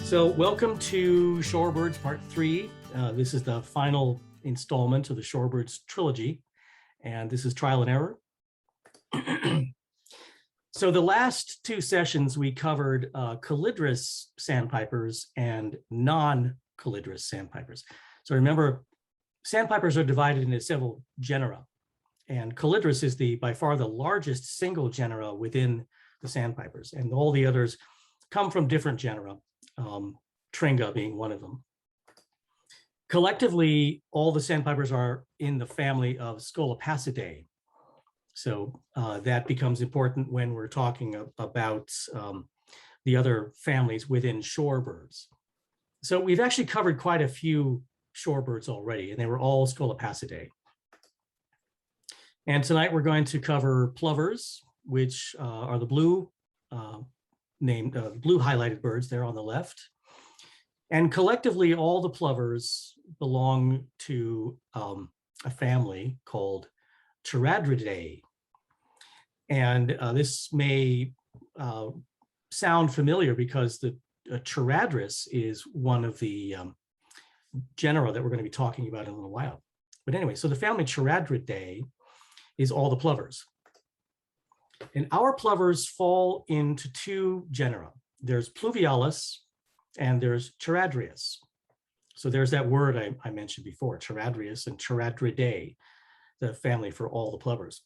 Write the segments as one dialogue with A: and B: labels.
A: So welcome to Shorebirds Part 3. This is the final installment of the Shorebirds trilogy, and this is trial and error. So the last two sessions we covered calidrous sandpipers and non-calidrous sandpipers. So remember, sandpipers are divided into several genera, and calidrous is by far the largest single genera within the sandpipers, and all the others come from different genera. Tringa being one of them. Collectively, all the sandpipers are in the family of Scolopacidae. So that becomes important when we're talking about the other families within shorebirds. So we've actually covered quite a few shorebirds already, and they were all Scolopacidae. And tonight we're going to cover plovers, which are the blue blue highlighted birds there on the left. And collectively, all the plovers belong to a family called Charadridae. And this may sound familiar because the Charadris is one of the genera that we're going to be talking about in a little while. But anyway, so the family Charadridae is all the plovers. And our plovers fall into two genera. There's Pluvialis and there's Charadrius. So there's that word I mentioned before, Charadrius and Charadridae, the family for all the plovers.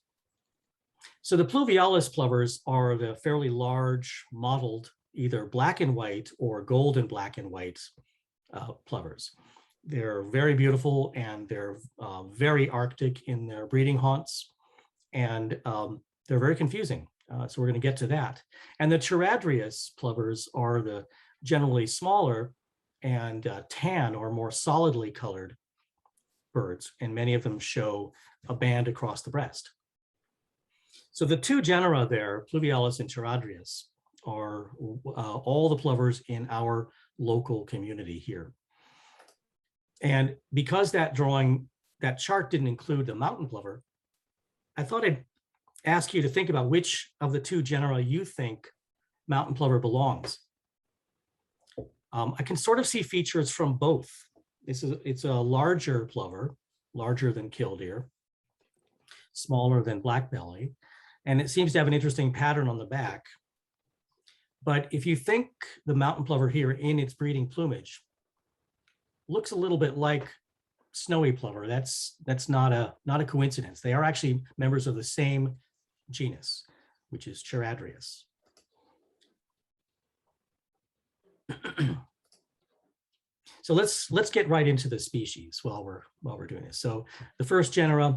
A: So the Pluvialis plovers are the fairly large, mottled, either black and white or gold and black and white plovers. They're very beautiful, and they're very Arctic in their breeding haunts. And they're very confusing, so we're going to get to that. And the Charadrius plovers are the generally smaller and tan or more solidly colored birds, and many of them show a band across the breast. So the two genera there, Pluvialis and Charadrius, are all the plovers in our local community here. And because that chart didn't include the mountain plover, I thought I'd ask you to think about which of the two genera you think mountain plover belongs. I can sort of see features from both. It's a larger plover, larger than killdeer, smaller than blackbelly, and it seems to have an interesting pattern on the back. But if you think the mountain plover here in its breeding plumage looks a little bit like snowy plover, that's not a coincidence. They are actually members of the same genus, which is Charadrius. So let's get right into the species while we're doing this. So the first genus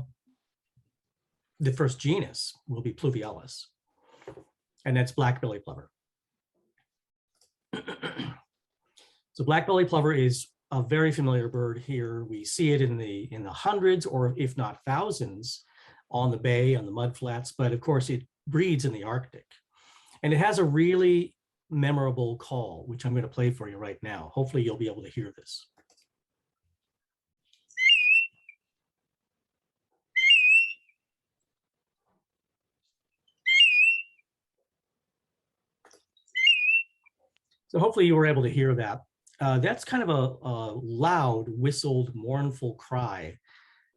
A: will be Pluvialis, and that's blackbelly plover. So blackbelly plover is a very familiar bird here. We see it in the hundreds, or if not thousands, on the bay, on the mudflats, but of course it breeds in the Arctic. And it has a really memorable call, which I'm going to play for you right now. Hopefully you'll be able to hear this. So hopefully you were able to hear that. That's kind of a loud, whistled, mournful cry.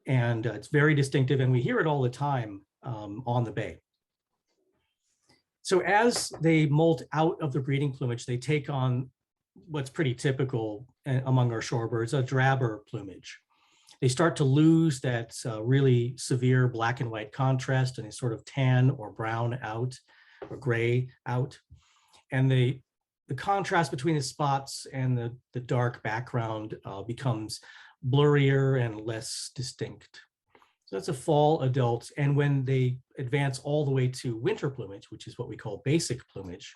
A: And it's very distinctive, and we hear it all the time on the bay. So as they molt out of the breeding plumage, they take on what's pretty typical among our shorebirds, a drabber plumage. They start to lose that really severe black and white contrast, and they sort of tan or brown out or gray out. And the contrast between the spots and the dark background becomes blurrier and less distinct. So that's a fall adult. And when they advance all the way to winter plumage, which is what we call basic plumage,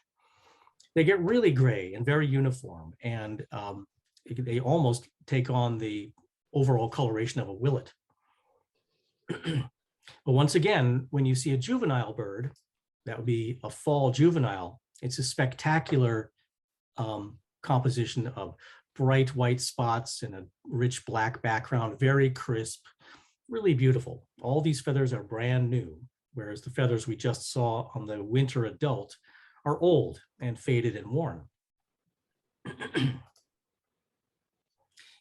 A: they get really gray and very uniform. And they almost take on the overall coloration of a willet. But once again, when you see a juvenile bird, that would be a fall juvenile, it's a spectacular composition of bright white spots and a rich black background, very crisp, really beautiful. All these feathers are brand new, whereas the feathers we just saw on the winter adult are old and faded and worn.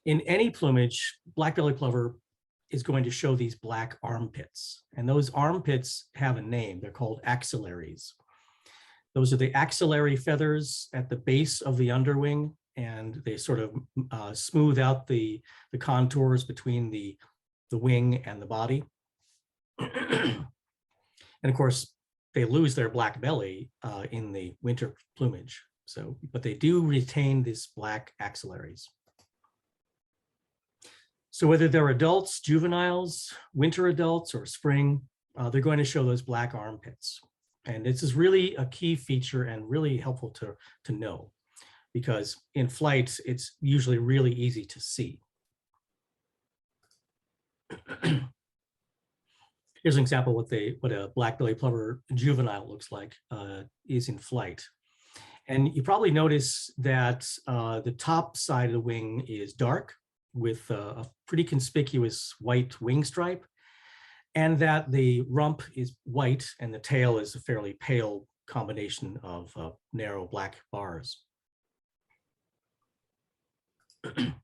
A: In any plumage, black-bellied plover is going to show these black armpits. And those armpits have a name. They're called axillaries. Those are the axillary feathers at the base of the underwing, and they sort of smooth out the contours between the wing and the body. And of course, they lose their black belly in the winter plumage. So, but they do retain these black axillaries. So whether they're adults, juveniles, winter adults, or spring, they're going to show those black armpits. And this is really a key feature and really helpful to know, because in flight, it's usually really easy to see. Here's an example of what a black-bellied plover juvenile looks like is in flight. And you probably notice that the top side of the wing is dark with a pretty conspicuous white wing stripe, and that the rump is white and the tail is a fairly pale combination of narrow black bars.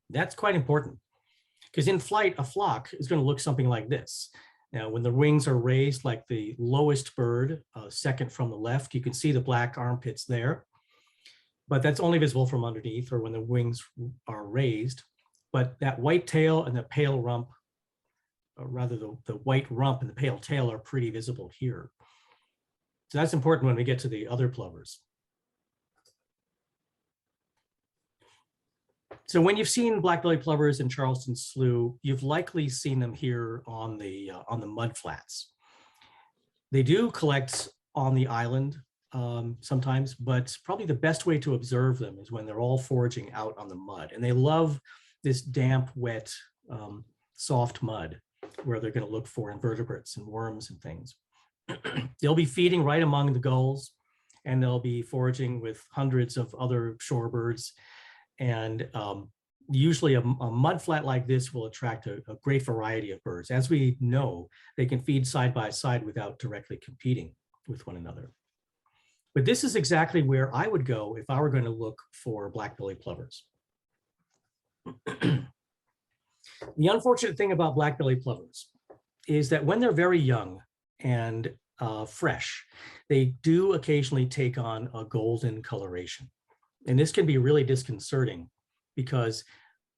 A: That's quite important, because in flight, a flock is going to look something like this. Now, when the wings are raised, like the lowest bird, second from the left, you can see the black armpits there, but that's only visible from underneath or when the wings are raised. But that white tail and the pale rump, or rather the white rump and the pale tail, are pretty visible here. So that's important when we get to the other plovers. So when you've seen black-bellied plovers in Charleston Slough, you've likely seen them here on the mud flats. They do collect on the island sometimes, but probably the best way to observe them is when they're all foraging out on the mud. And they love this damp, wet, soft mud where they're going to look for invertebrates and worms and things. They'll be feeding right among the gulls, and they'll be foraging with hundreds of other shorebirds. And usually a mud flat like this will attract a great variety of birds. As we know, they can feed side by side without directly competing with one another. But this is exactly where I would go if I were going to look for black-bellied plovers. The unfortunate thing about black-bellied plovers is that when they're very young and fresh, they do occasionally take on a golden coloration. And this can be really disconcerting, because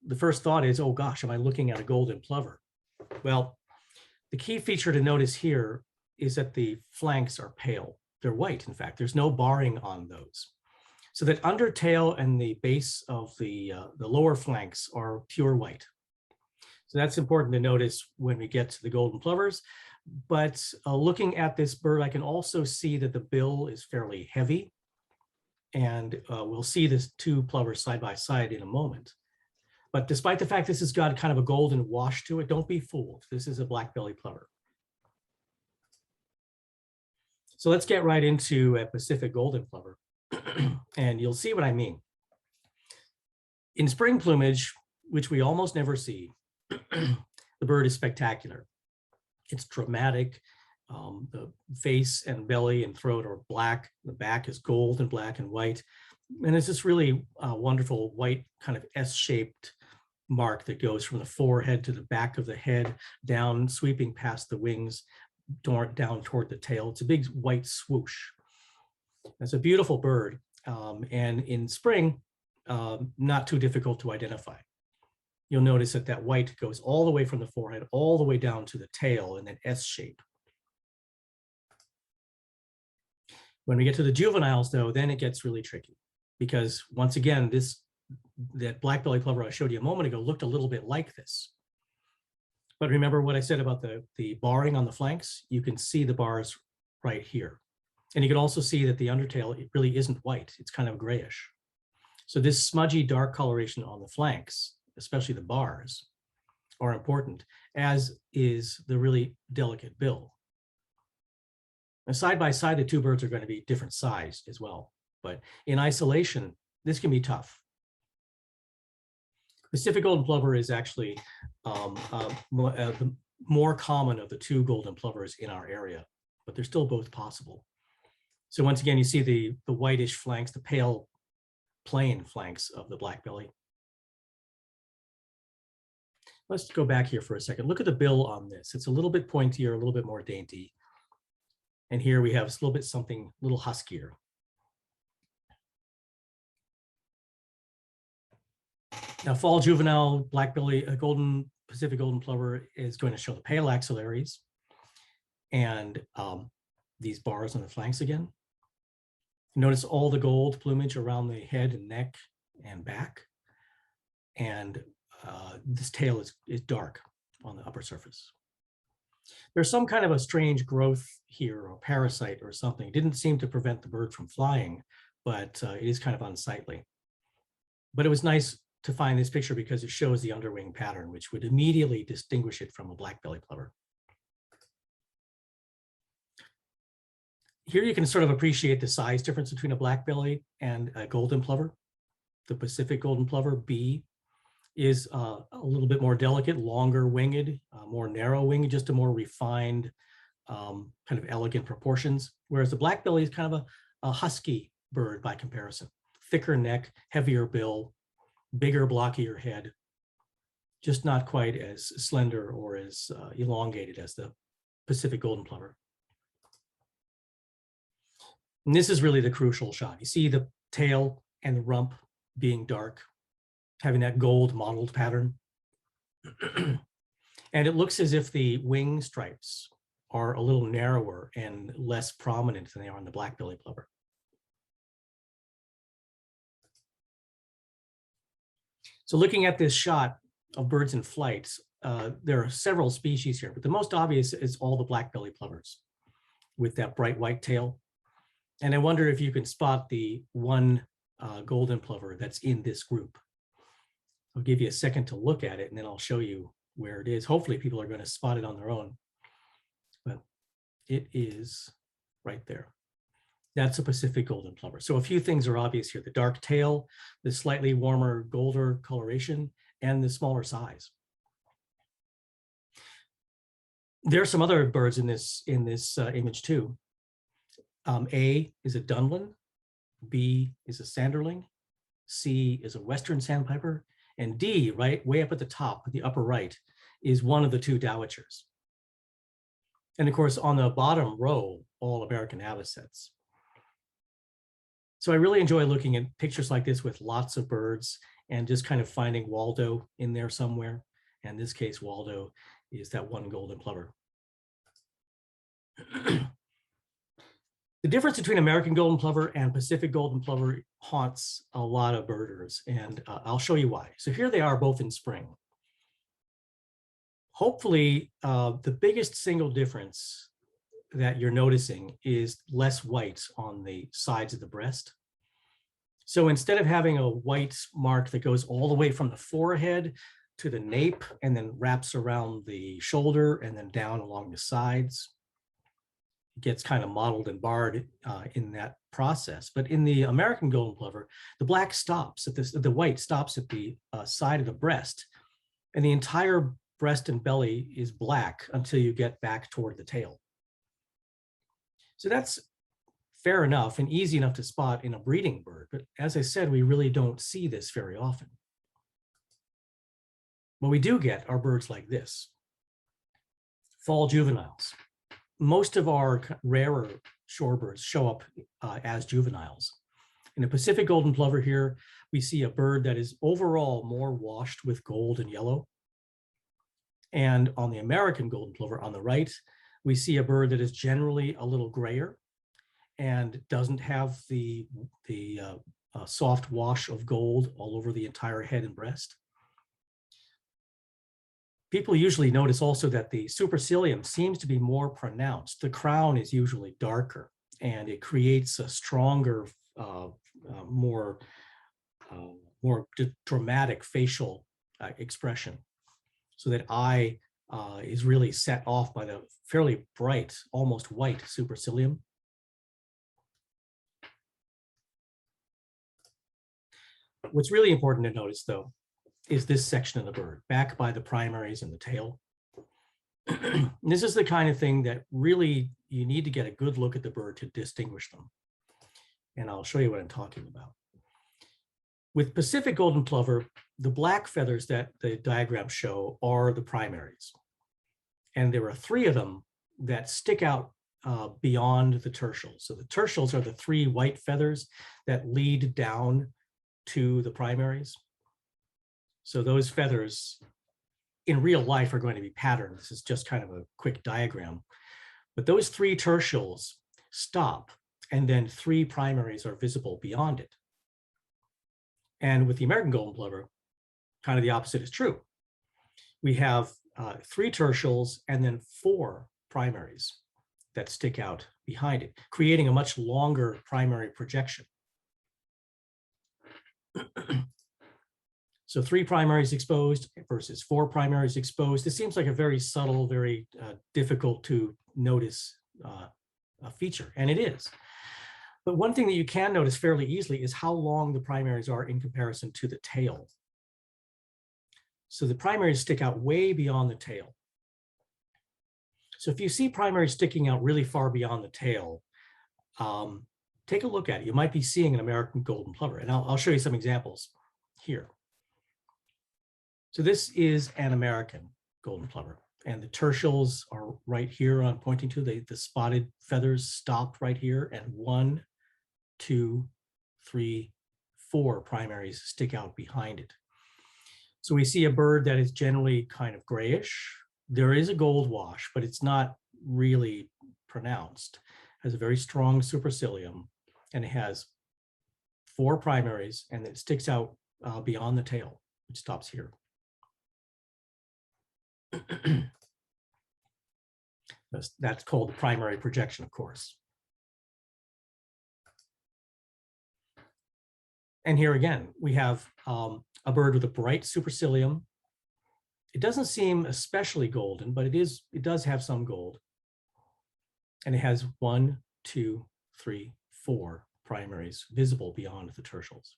A: the first thought is, oh gosh, am I looking at a golden plover? Well, the key feature to notice here is that the flanks are pale. They're white, in fact. There's no barring on those. So that undertail and the base of the lower flanks are pure white. So that's important to notice when we get to the golden plovers. But looking at this bird, I can also see that the bill is fairly heavy. And we'll see this two plovers side by side in a moment. But despite the fact this has got kind of a golden wash to it, don't be fooled. This is a black-bellied plover. So let's get right into a Pacific golden plover, and you'll see what I mean. In spring plumage, which we almost never see, the bird is spectacular. It's dramatic. The face and belly and throat are black. The back is gold and black and white. And it's this really wonderful white kind of S-shaped mark that goes from the forehead to the back of the head, down, sweeping past the wings, down toward the tail. It's a big white swoosh. It's a beautiful bird. And in spring, not too difficult to identify. You'll notice that that white goes all the way from the forehead, all the way down to the tail in an S shape. When we get to the juveniles, though, then it gets really tricky, because once again, that black-bellied plover I showed you a moment ago looked a little bit like this. But remember what I said about the barring on the flanks? You can see the bars right here. And you can also see that the undertail, it really isn't white. It's kind of grayish. So this smudgy dark coloration on the flanks, especially the bars, are important, as is the really delicate bill. And side by side, the two birds are going to be different sized as well. But in isolation, this can be tough. Pacific golden plover is actually the more common of the two golden plovers in our area, but they're still both possible. So once again, you see the whitish flanks, the pale plain flanks of the black belly. Let's go back here for a second. Look at the bill on this. It's a little bit pointier, a little bit more dainty. And here we have a little bit something a little huskier. Now, fall juvenile black belly, golden Pacific golden plover is going to show the pale axillaries and these bars on the flanks again. Notice all the gold plumage around the head and neck and back. And this tail is dark on the upper surface. There's some kind of a strange growth here or parasite or something. It didn't seem to prevent the bird from flying, but it is kind of unsightly. But it was nice to find this picture because it shows the underwing pattern, which would immediately distinguish it from a black belly plover. Here you can sort of appreciate the size difference between a black belly and a golden plover. The Pacific golden plover, B, is a little bit more delicate, longer winged, more narrow winged, just a more refined, kind of elegant proportions. Whereas the black belly is kind of a husky bird by comparison. Thicker neck, heavier bill, bigger, blockier head, just not quite as slender or as elongated as the Pacific golden plover. And this is really the crucial shot. You see the tail and the rump being dark, having that gold mottled pattern. And it looks as if the wing stripes are a little narrower and less prominent than they are in the black belly plover. So looking at this shot of birds in flight, there are several species here, but the most obvious is all the black belly plovers with that bright white tail. And I wonder if you can spot the one golden plover that's in this group. I'll give you a second to look at it and then I'll show you where it is. Hopefully people are going to spot it on their own, but it is right there. That's a Pacific golden plover. So a few things are obvious here: the dark tail, the slightly warmer golder coloration, and the smaller size. There are some other birds in this image too. A is a dunlin, B is a sanderling, C is a western sandpiper, and D, right way up at the top, the upper right, is one of the two dowitchers. And of course, on the bottom row, all American avocets. So I really enjoy looking at pictures like this with lots of birds and just kind of finding Waldo in there somewhere. And in this case, Waldo is that one golden plover. The difference between American golden plover and Pacific golden plover haunts a lot of birders, and I'll show you why. So here they are both in spring. Hopefully, the biggest single difference that you're noticing is less white on the sides of the breast. So instead of having a white mark that goes all the way from the forehead to the nape and then wraps around the shoulder and then down along the sides, it gets kind of mottled and barred in that process. But in the American golden plover, the black stops at this, the white stops at the side of the breast, and the entire breast and belly is black until you get back toward the tail. So that's fair enough and easy enough to spot in a breeding bird. But as I said, we really don't see this very often. What we do get are birds like this, fall juveniles. Most of our rarer shorebirds show up as juveniles. In the Pacific golden plover here, we see a bird that is overall more washed with gold and yellow. And on the American golden plover on the right, we see a bird that is generally a little grayer and doesn't have the soft wash of gold all over the entire head and breast. People usually notice also that the supercilium seems to be more pronounced. The crown is usually darker, and it creates a stronger, more dramatic facial expression. So that eye is really set off by the fairly bright, almost white supercilium. What's really important to notice, though, is this section of the bird, back by the primaries and the tail. This is the kind of thing that really you need to get a good look at the bird to distinguish them. And I'll show you what I'm talking about. With Pacific golden plover, the black feathers that the diagrams show are the primaries. And there are 3 of them that stick out beyond the tertials. So the tertials are the 3 white feathers that lead down to the primaries. So those feathers in real life are going to be patterned. This is just kind of a quick diagram. But those 3 tertials stop, and then 3 primaries are visible beyond it. And with the American golden plover, kind of the opposite is true. We have 3 tertials and then 4 primaries that stick out behind it, creating a much longer primary projection. So 3 primaries exposed versus 4 primaries exposed. This seems like a very subtle, very difficult to notice feature, and it is. But one thing that you can notice fairly easily is how long the primaries are in comparison to the tail. So the primaries stick out way beyond the tail. So if you see primaries sticking out really far beyond the tail, take a look at it. You might be seeing an American golden plover, and I'll show you some examples here. So this is an American golden plover, and the tertials are right here I'm pointing to. The spotted feathers stop right here, and 1, 2, 3, 4 primaries stick out behind it. So we see a bird that is generally kind of grayish. There is a gold wash, but it's not really pronounced. It has a very strong supercilium, and it has 4 primaries, and it sticks out beyond the tail, which stops here. That's called the primary projection, of course. And here again, we have a bird with a bright supercilium. It doesn't seem especially golden, but it does have some gold. And it has 1, 2, 3, 4 primaries visible beyond the tertials.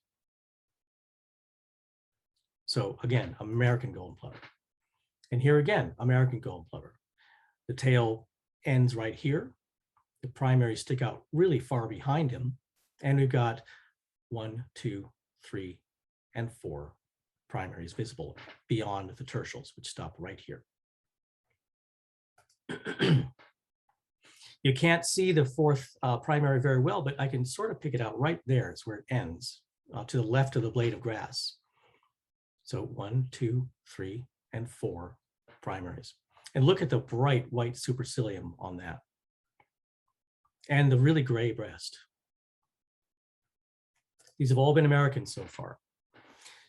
A: So again, American golden plover. And here again, American golden plover. The tail ends right here. The primaries stick out really far behind him. And we've got 1, 2, 3, and 4 primaries visible beyond the tertials, which stop right here. You can't see the 4th primary very well, but I can sort of pick it out right there. It's where it ends, to the left of the blade of grass. So 1, 2, 3, and 4 primaries. And look at the bright white supercilium on that. And the really gray breast. These have all been American so far.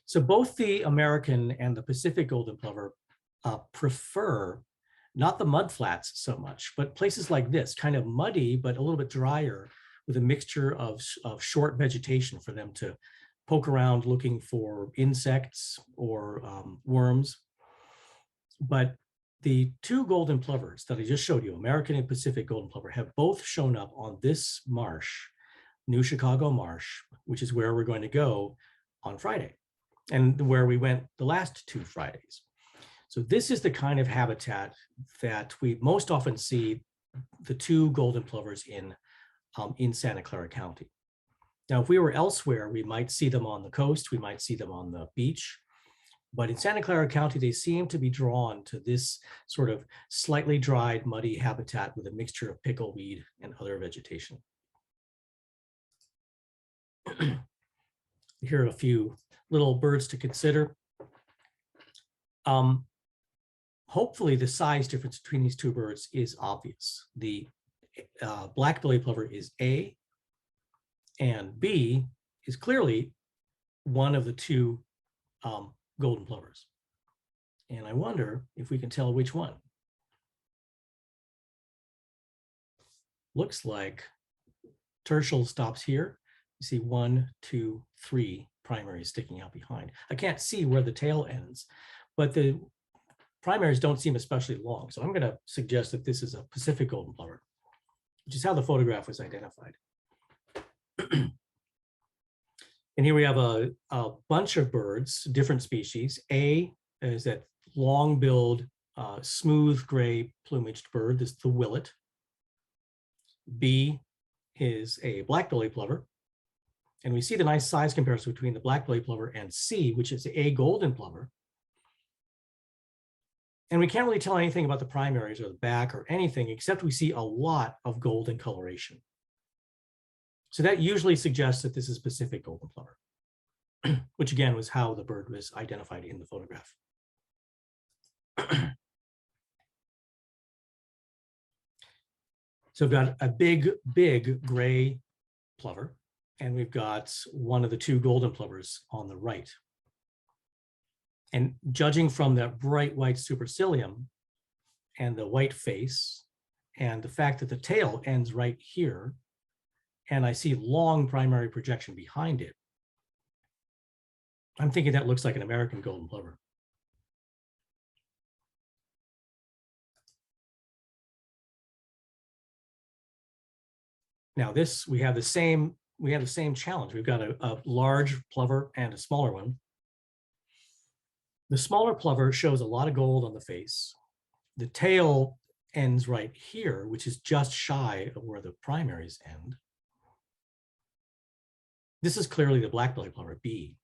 A: So both the American and the Pacific golden plover prefer not the mud flats so much, but places like this, kind of muddy, but a little bit drier, with a mixture of short vegetation for them to poke around looking for insects or worms. But the 2 golden plovers that I just showed you, American and Pacific golden plover, have both shown up on this marsh, New Chicago Marsh, which is where we're going to go on Friday, and where we went the last 2 Fridays. So this is the kind of habitat that we most often see the 2 golden plovers in Santa Clara County. Now, if we were elsewhere, we might see them on the coast, we might see them on the beach, but in Santa Clara County, they seem to be drawn to this sort of slightly dried, muddy habitat with a mixture of pickleweed and other vegetation. Here are a few little birds to consider. Hopefully the size difference between these 2 birds is obvious. The black-bellied plover is A, and B is clearly one of the 2 golden plovers. And I wonder if we can tell which one. Looks like tertial stops here. You see 1, 2, 3 primaries sticking out behind. I can't see where the tail ends, but the primaries don't seem especially long. So I'm going to suggest that this is a Pacific golden plover, which is how the photograph was identified. And here we have a bunch of birds, different species. A is that long-billed, smooth gray plumaged bird. This is the willet. B is a black-bellied plover. And we see the nice size comparison between the black-bellied plover and C, which is a golden plover. And we can't really tell anything about the primaries or the back or anything, except we see a lot of golden coloration. So that usually suggests that this is Pacific golden plover, which again was how the bird was identified in the photograph. So we've got a big, big gray plover, and we've got one of the two golden plovers on the right. And judging from that bright white supercilium and the white face and the fact that the tail ends right here, and I see long primary projection behind it, I'm thinking that looks like an American golden plover. Now this, we have the same challenge. We've got a large plover and a smaller one. The smaller plover shows a lot of gold on the face. The tail ends right here, which is just shy of where the primaries end. This is clearly the black-bellied plover, B.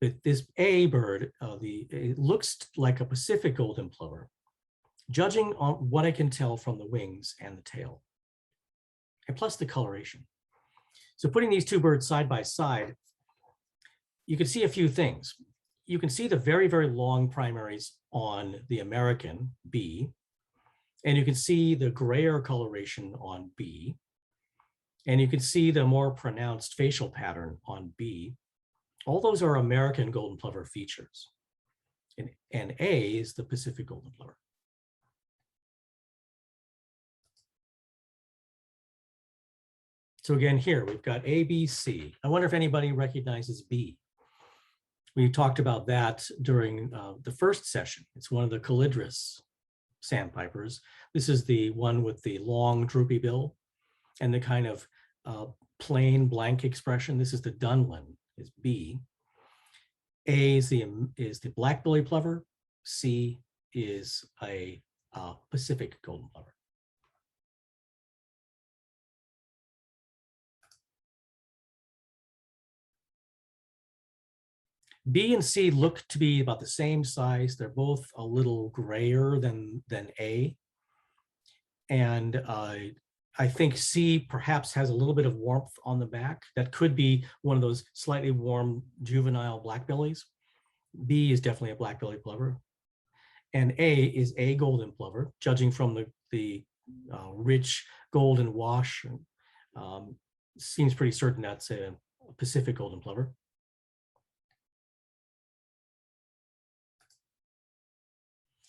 A: But this A bird, it looks like a Pacific golden plover, judging on what I can tell from the wings and the tail, and plus the coloration. So putting these two birds side by side, you can see a few things. You can see the very, very long primaries on the American B, and you can see the grayer coloration on B, and you can see the more pronounced facial pattern on B. All those are American golden plover features, and A is the Pacific golden plover. So again, here we've got A, B, C. I wonder if anybody recognizes B. We talked about that during the first session. It's one of the calidris sandpipers. This is the one with the long droopy bill and the kind of plain blank expression. This is the Dunlin, is B. A is the black-bellied plover. C is a Pacific golden plover. B and C look to be about the same size. They're both a little grayer than A. And I think C perhaps has a little bit of warmth on the back. That could be one of those slightly warm juvenile blackbellies. B is definitely a black-bellied plover. And A is a golden plover, judging from the rich golden wash. Seems pretty certain that's a Pacific golden plover.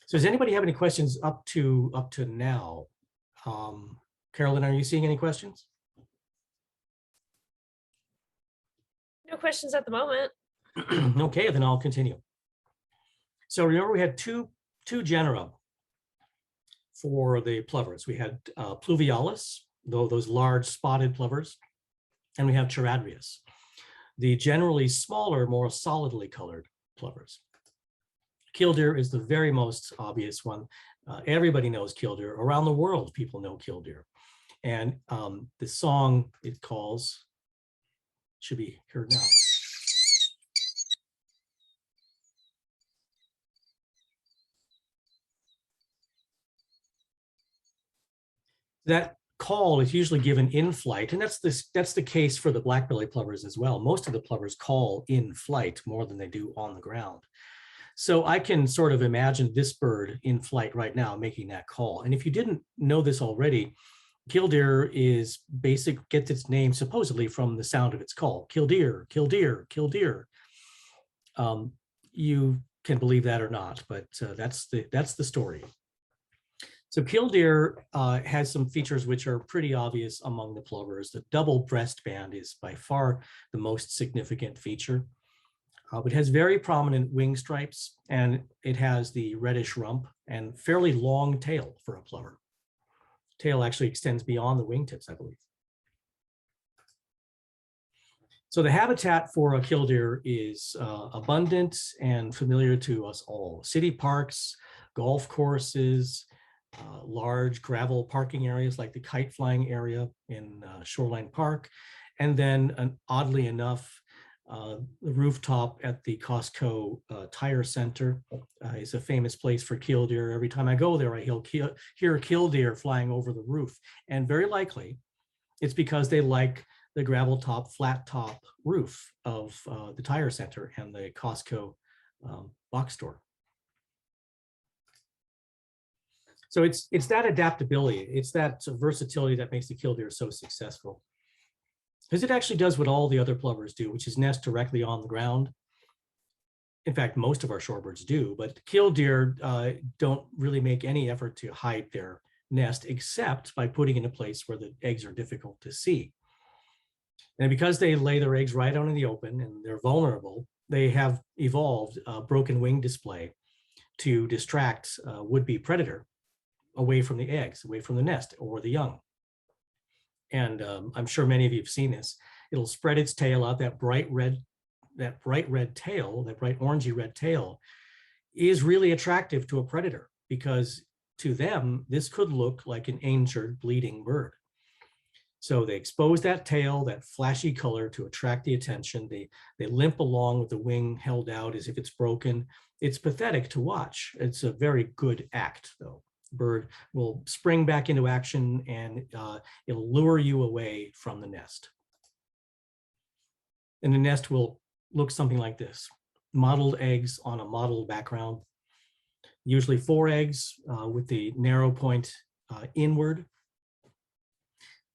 A: So does anybody have any questions up to now? Carolyn, are you seeing any questions?
B: No questions at the moment.
A: Okay, then I'll continue. So remember, we had two genera for the plovers. We had pluvialis, those large spotted plovers, and we have charadrius, the generally smaller, more solidly colored plovers. Killdeer is the very most obvious one. Everybody knows killdeer. Around the world, people know killdeer. And the song it calls should be heard now. That call is usually given in flight, and that's the case for the black-bellied plovers as well. Most of the plovers call in flight more than they do on the ground. So I can sort of imagine this bird in flight right now making that call. And if you didn't know this already, killdeer gets its name supposedly from the sound of its call. Killdeer, killdeer, killdeer. You can believe that or not, but that's the story. So killdeer has some features which are pretty obvious among the plovers. The double breast band is by far the most significant feature. It has very prominent wing stripes, and it has the reddish rump and fairly long tail for a plover. Tail actually extends beyond the wingtips, I believe. So the habitat for a killdeer is abundant and familiar to us all. City parks, golf courses, large gravel parking areas like the kite flying area in Shoreline Park, And then oddly enough, the rooftop at the Costco Tire Center is a famous place for killdeer. Every time I go there, I hear killdeer flying over the roof. And very likely it's because they like the gravel top, flat top roof of the Tire Center and the Costco box store. So it's that adaptability, it's that versatility that makes the killdeer so successful. Because it actually does what all the other plovers do, which is nest directly on the ground. In fact, most of our shorebirds do, but killdeer don't really make any effort to hide their nest except by putting in a place where the eggs are difficult to see. And because they lay their eggs right out in the open and they're vulnerable, they have evolved a broken wing display to distract a would-be predator away from the eggs, away from the nest or the young. And I'm sure many of you have seen this. It'll spread its tail out, that bright red tail, that bright orangey red tail is really attractive to a predator because to them, this could look like an injured, bleeding bird. So they expose that tail, that flashy color to attract the attention. They limp along with the wing held out as if it's broken. It's pathetic to watch. It's a very good act though. Bird will spring back into action and it'll lure you away from the nest. And the nest will look something like this. Mottled eggs on a mottled background, usually 4 eggs with the narrow point inward.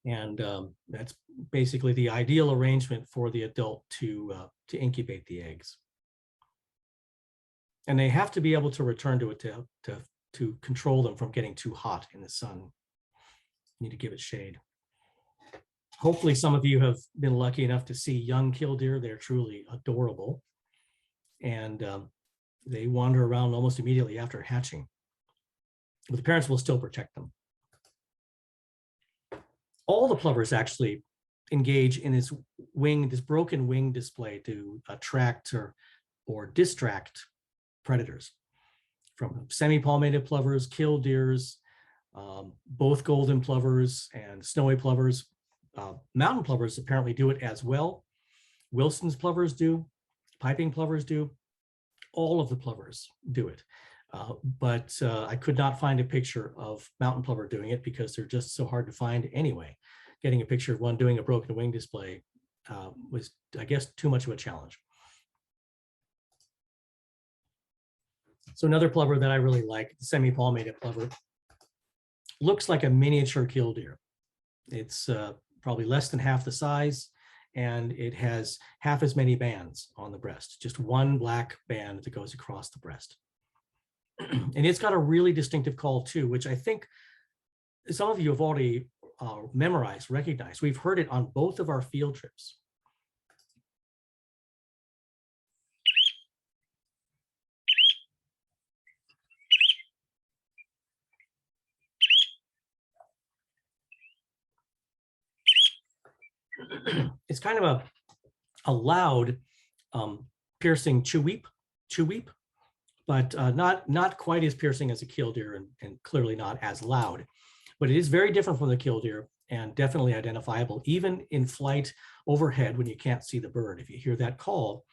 A: And that's basically the ideal arrangement for the adult to incubate the eggs. And they have to be able to return to it to control them from getting too hot in the sun. You need to give it shade. Hopefully some of you have been lucky enough to see young killdeer. They're truly adorable. And they wander around almost immediately after hatching. But the parents will still protect them. All the plovers actually engage in this broken wing display to attract or distract predators. From semi-palmated plovers, killdeers, both golden plovers and snowy plovers. Mountain plovers apparently do it as well. Wilson's plovers do, piping plovers do. All of the plovers do it. But I could not find a picture of mountain plover doing it because they're just so hard to find anyway. Getting a picture of one doing a broken wing display was, I guess, too much of a challenge. So another plover that I really like, the semi-palmated plover, looks like a miniature killdeer. It's probably less than half the size, and it has half as many bands on the breast, just one black band that goes across the breast. And it's got a really distinctive call too, which I think some of you have already memorized, recognized. We've heard it on both of our field trips. It's kind of a loud, piercing chew-weep, but not quite as piercing as a killdeer and clearly not as loud. But it is very different from the killdeer and definitely identifiable, even in flight overhead when you can't see the bird. If you hear that call,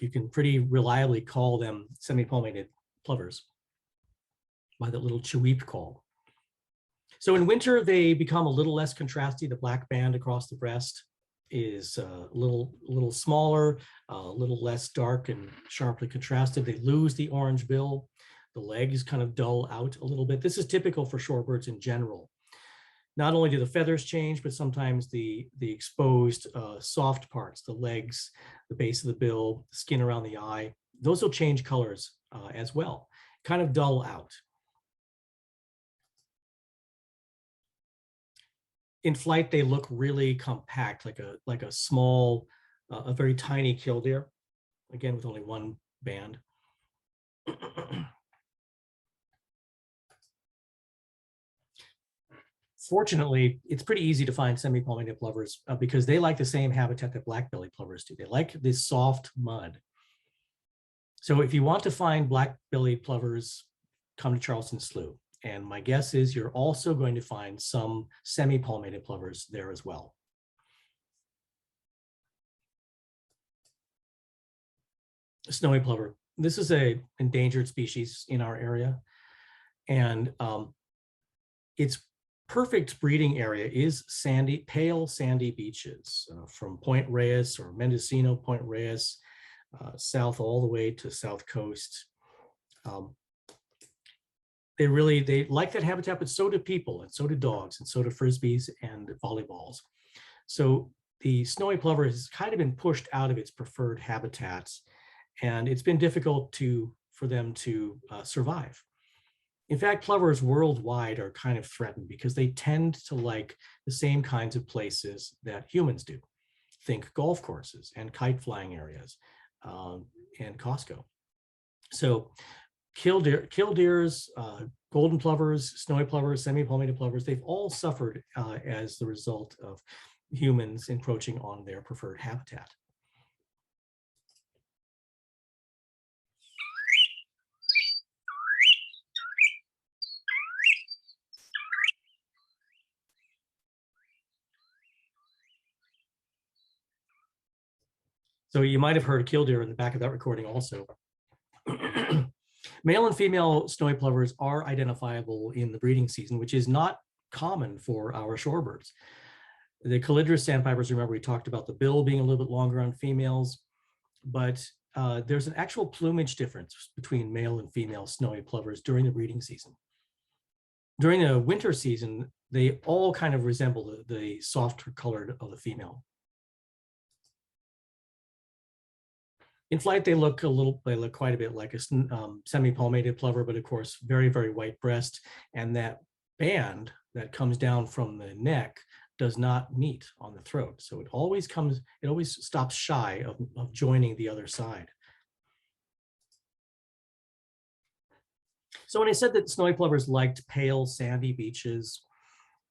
A: you can pretty reliably call them semi-palmated plovers by that little chew-weep call. So in winter, they become a little less contrasty. The black band across the breast is a little smaller, a little less dark and sharply contrasted. They lose the orange bill. The legs kind of dull out a little bit. This is typical for shorebirds in general. Not only do the feathers change, but sometimes the exposed soft parts, the legs, the base of the bill, the skin around the eye, those will change colors as well, kind of dull out. In flight, they look really compact, like a small, a very tiny killdeer, again with only one band. Fortunately, it's pretty easy to find semi-palmated plovers because they like the same habitat that black-bellied plovers do. They like this soft mud. So if you want to find black-bellied plovers, come to Charleston Slough. And my guess is you're also going to find some semi-palmated plovers there as well. snowy plover. This is a endangered species in our area, and its perfect breeding area is pale sandy beaches from Point Reyes or Mendocino Point Reyes, south all the way to South Coast. They like that habitat, but so do people, and so do dogs, and so do frisbees and volleyballs. So the snowy plover has kind of been pushed out of its preferred habitats, and it's been difficult for them to survive. In fact, plovers worldwide are kind of threatened because they tend to like the same kinds of places that humans do. Think golf courses and kite flying areas and Costco. So killdeers, golden plovers, snowy plovers, semi-palmated plovers, they've all suffered as the result of humans encroaching on their preferred habitat. So you might have heard killdeer in the back of that recording also. Male and female snowy plovers are identifiable in the breeding season, which is not common for our shorebirds. The calidrous sandpipers, remember we talked about the bill being a little bit longer on females, but there's an actual plumage difference between male and female snowy plovers during the breeding season. During the winter season, they all kind of resemble the softer colored of the female. In flight, they look quite a bit like a semi-palmated plover, but of course, very, very white breast. And that band that comes down from the neck does not meet on the throat. So it always stops shy of joining the other side. So when I said that snowy plovers liked pale, sandy beaches,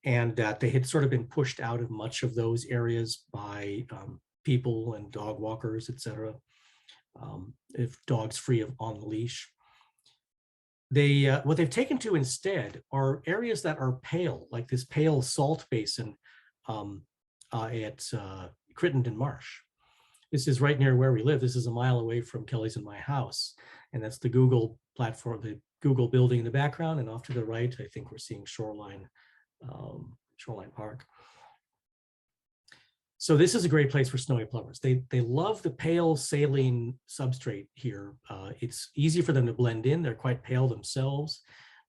A: and that they had sort of been pushed out of much of those areas by people and dog walkers, etc. If dogs free on the leash. What they've taken to instead are areas that are pale, like this pale salt basin at Crittenden Marsh. This is right near where we live. This is a mile away from Kelly's and my house. And that's the Google platform, the Google building in the background. And off to the right, I think we're seeing Shoreline Park. So this is a great place for snowy plovers. They love the pale saline substrate here. It's easy for them to blend in. They're quite pale themselves.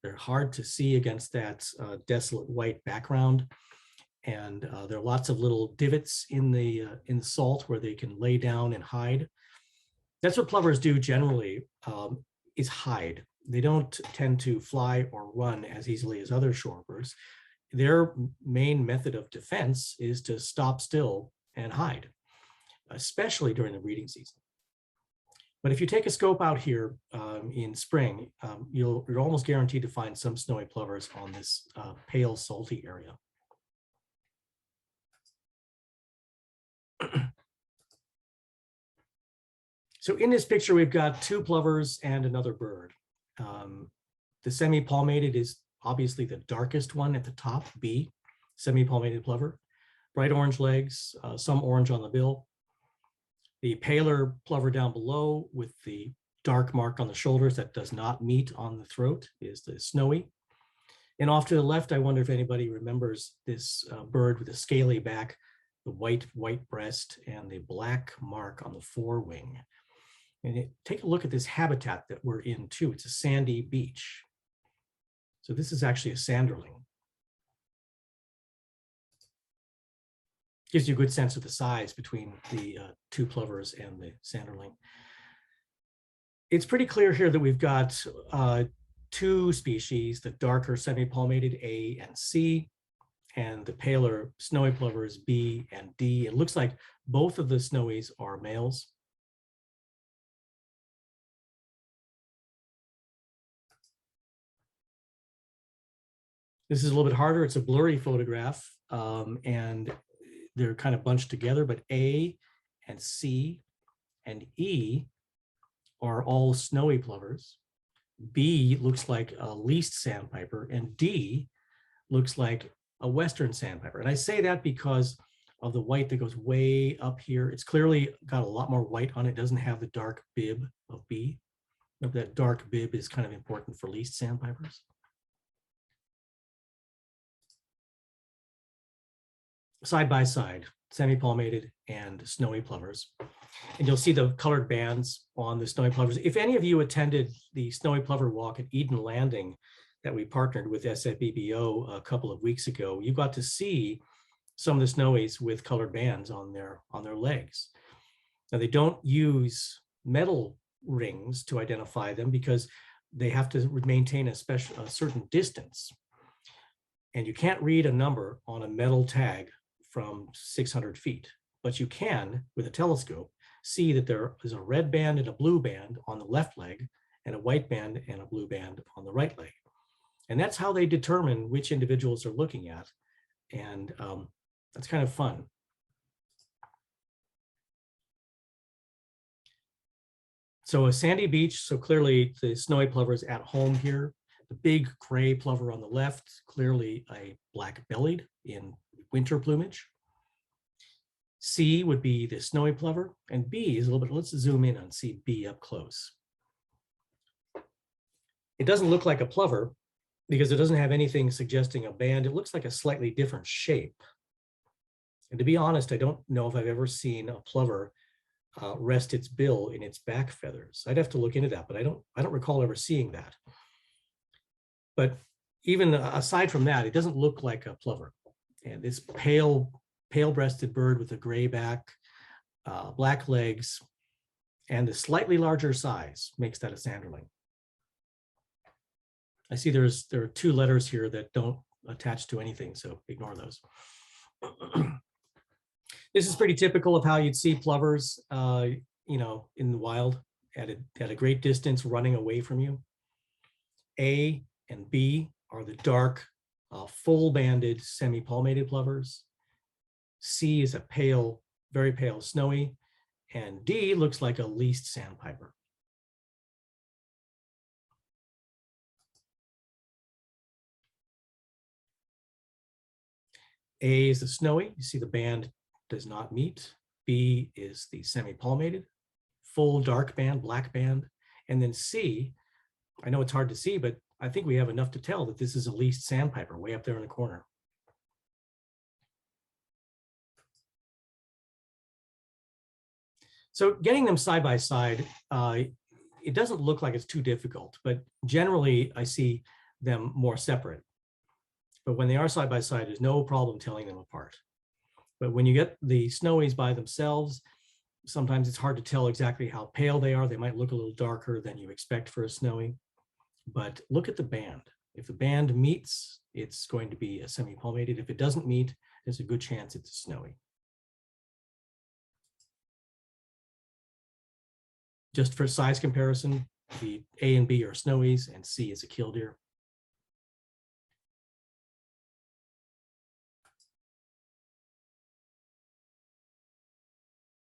A: They're hard to see against that desolate white background. And there are lots of little divots in the salt where they can lay down and hide. That's what plovers do generally, is hide. They don't tend to fly or run as easily as other shorebirds. Their main method of defense is to stop still and hide, especially during the breeding season. But if you take a scope out here in spring, you're almost guaranteed to find some snowy plovers on this pale, salty area. So in this picture, we've got two plovers and another bird. The semi-palmated is obviously the darkest one at the top, B, semi-palmated plover. Bright orange legs, some orange on the bill. The paler plover down below with the dark mark on the shoulders that does not meet on the throat is the snowy. And off to the left, I wonder if anybody remembers this bird with a scaly back, the white breast, and the black mark on the forewing. And take a look at this habitat that we're in too. It's a sandy beach. So this is actually a sanderling. Gives you a good sense of the size between the two plovers and the sanderling. It's pretty clear here that we've got two species, the darker semi-palmated A and C, and the paler snowy plovers B and D. It looks like both of the snowies are males. This is a little bit harder. It's a blurry photograph, and they're kind of bunched together, but A and C and E are all snowy plovers. B looks like a least sandpiper, and D looks like a western sandpiper. And I say that because of the white that goes way up here. It's clearly got a lot more white on it. It doesn't have the dark bib of B. That dark bib is kind of important for least sandpipers. Side by side, semi-palmated and snowy plovers. And you'll see the colored bands on the snowy plovers. If any of you attended the snowy plover walk at Eden Landing that we partnered with SFBBO a couple of weeks ago, you got to see some of the snowies with colored bands on their legs. Now they don't use metal rings to identify them because they have to maintain a certain distance. And you can't read a number on a metal tag from 600 feet, but you can, with a telescope, see that there is a red band and a blue band on the left leg and a white band and a blue band on the right leg. And that's how they determine which individuals they're looking at. And that's kind of fun. So a sandy beach, so clearly the snowy plover is at home here. The big gray plover on the left, clearly a black-bellied in winter plumage. C would be the snowy plover, and B is a little bit, let's zoom in on see B up close. It doesn't look like a plover because it doesn't have anything suggesting a band. It looks like a slightly different shape. And to be honest, I don't know if I've ever seen a plover rest its bill in its back feathers. I'd have to look into that, but I don't recall ever seeing that. But even aside from that, it doesn't look like a plover. And this pale-breasted bird with a gray back, black legs, and the slightly larger size makes that a sanderling. I see there are two letters here that don't attach to anything, so ignore those. This is pretty typical of how you'd see plovers, you know, in the wild at a great distance running away from you. A and B are the dark, full-banded, semi-palmated plovers. C is a pale, very pale snowy, and D looks like a least sandpiper. A is the snowy. You see the band does not meet. B is the semi-palmated, full dark band, black band. And then C, I know it's hard to see, but I think we have enough to tell that this is a least sandpiper way up there in the corner. So getting them side by side, it doesn't look like it's too difficult, but generally I see them more separate. But when they are side by side, there's no problem telling them apart. But when you get the snowies by themselves, sometimes it's hard to tell exactly how pale they are. They might look a little darker than you expect for a snowy. But look at the band. If the band meets, it's going to be a semi-palmated. If it doesn't meet, there's a good chance it's a snowy. Just for size comparison, the A and B are snowies and C is a killdeer.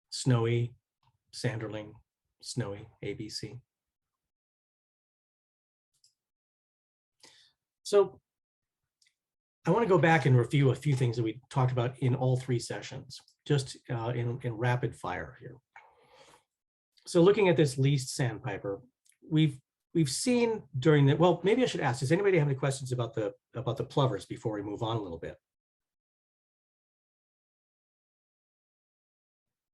A: Snowy, sanderling, snowy, ABC. So I want to go back and review a few things that we talked about in all three sessions, just in rapid fire here. So looking at this least sandpiper, we've seen during the, well, maybe I should ask, does anybody have any questions about the plovers before we move on a little bit?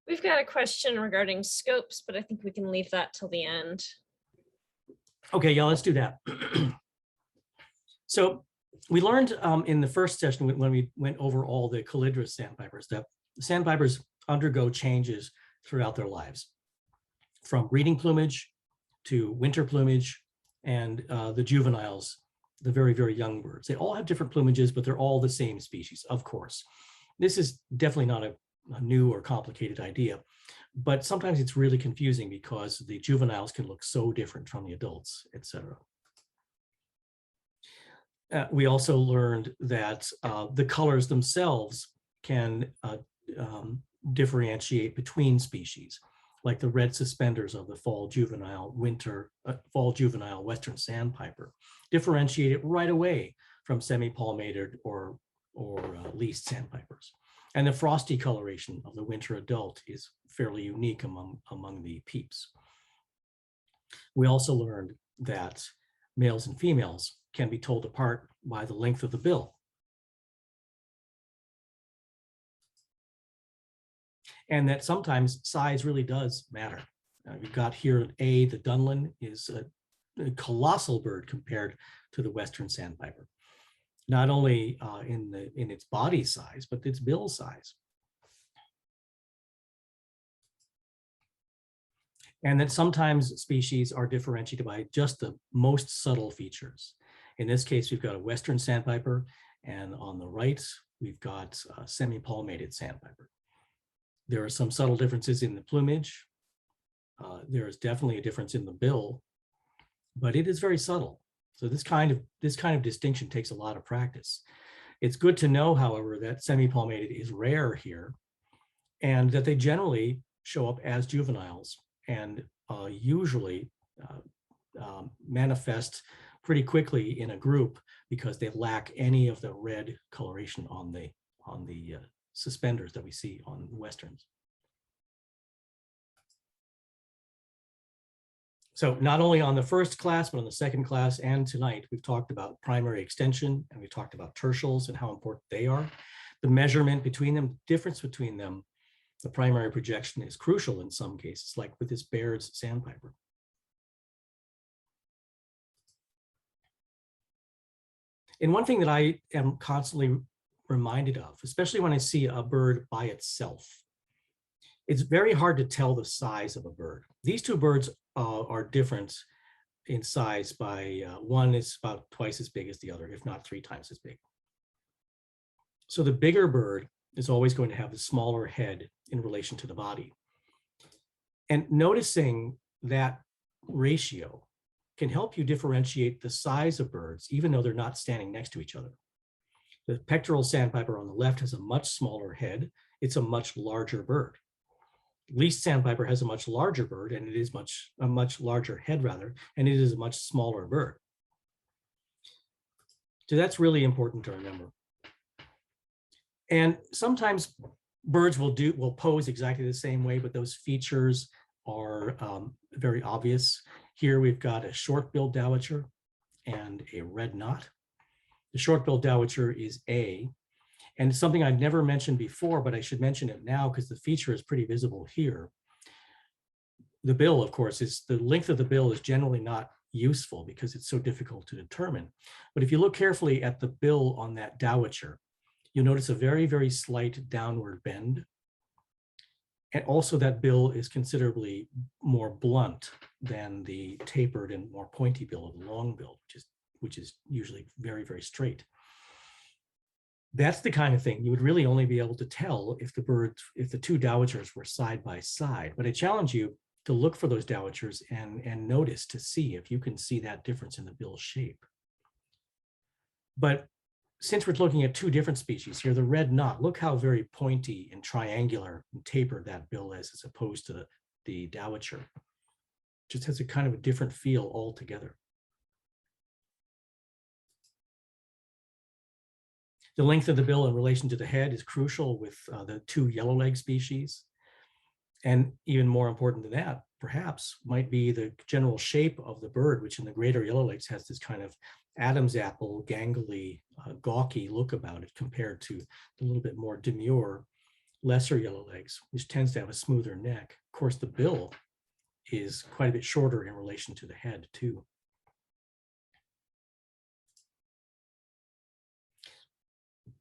B: We've got a question regarding scopes, but I think we can leave that till the end.
A: Okay, yeah, let's do that. So we learned in the first session when we went over all the calidrous sandpipers that sandpipers undergo changes throughout their lives, from breeding plumage to winter plumage and the juveniles, the very, very young birds. They all have different plumages, but they're all the same species, of course. This is definitely not a new or complicated idea, but sometimes it's really confusing because the juveniles can look so different from the adults, etc. We also learned that the colors themselves can differentiate between species, like the red suspenders of the fall juvenile western sandpiper, differentiate it right away from semi-palmated or least sandpipers. And the frosty coloration of the winter adult is fairly unique among the peeps. We also learned that males and females can be told apart by the length of the bill. And that sometimes size really does matter. We've got here A, the Dunlin is a colossal bird compared to the Western sandpiper, not only in its body size, but its bill size. And that sometimes species are differentiated by just the most subtle features. In this case, we've got a Western sandpiper, and on the right, we've got a semi-palmated sandpiper. There are some subtle differences in the plumage. There is definitely a difference in the bill, but it is very subtle. So this kind of distinction takes a lot of practice. It's good to know, however, that semi-palmated is rare here, and that they generally show up as juveniles and usually manifest pretty quickly in a group because they lack any of the red coloration on the suspenders that we see on Westerns. So not only on the first class, but on the second class and tonight, we've talked about primary extension and we've talked about tertials and how important they are. The measurement between them, difference between them, the primary projection is crucial in some cases, like with this Baird's sandpiper. And one thing that I am constantly reminded of, especially when I see a bird by itself, it's very hard to tell the size of a bird. These two birds are different in size by one is about twice as big as the other, if not 3 times as big. So the bigger bird is always going to have the smaller head in relation to the body. And noticing that ratio can help you differentiate the size of birds, even though they're not standing next to each other. The pectoral sandpiper on the left has a much smaller head. It's a much larger bird. Least sandpiper has a much larger bird, and it is a much larger head rather, and it is a much smaller bird. So that's really important to remember. And sometimes birds will pose exactly the same way, but those features are very obvious. Here we've got a short-billed dowitcher and a red knot. The short-billed dowitcher is A, and something I've never mentioned before, but I should mention it now because the feature is pretty visible here. The bill, of course, the length of the bill is generally not useful because it's so difficult to determine. But if you look carefully at the bill on that dowitcher, you'll notice a very, very slight downward bend. And also that bill is considerably more blunt than the tapered and more pointy bill of the long bill, which is usually very, very straight. That's the kind of thing you would really only be able to tell if the two dowitchers were side by side. But I challenge you to look for those dowitchers and notice to see if you can see that difference in the bill shape. But since we're looking at 2 different species here, the red knot, look how very pointy and triangular and tapered that bill is as opposed to the dowitcher. Just has a kind of a different feel altogether. The length of the bill in relation to the head is crucial with the 2 yellowleg species. And even more important than that, perhaps, might be the general shape of the bird, which in the greater yellowlegs has this kind of Adam's apple, gangly, gawky look about it compared to the little bit more demure, lesser yellowlegs, which tends to have a smoother neck. Of course, the bill is quite a bit shorter in relation to the head, too.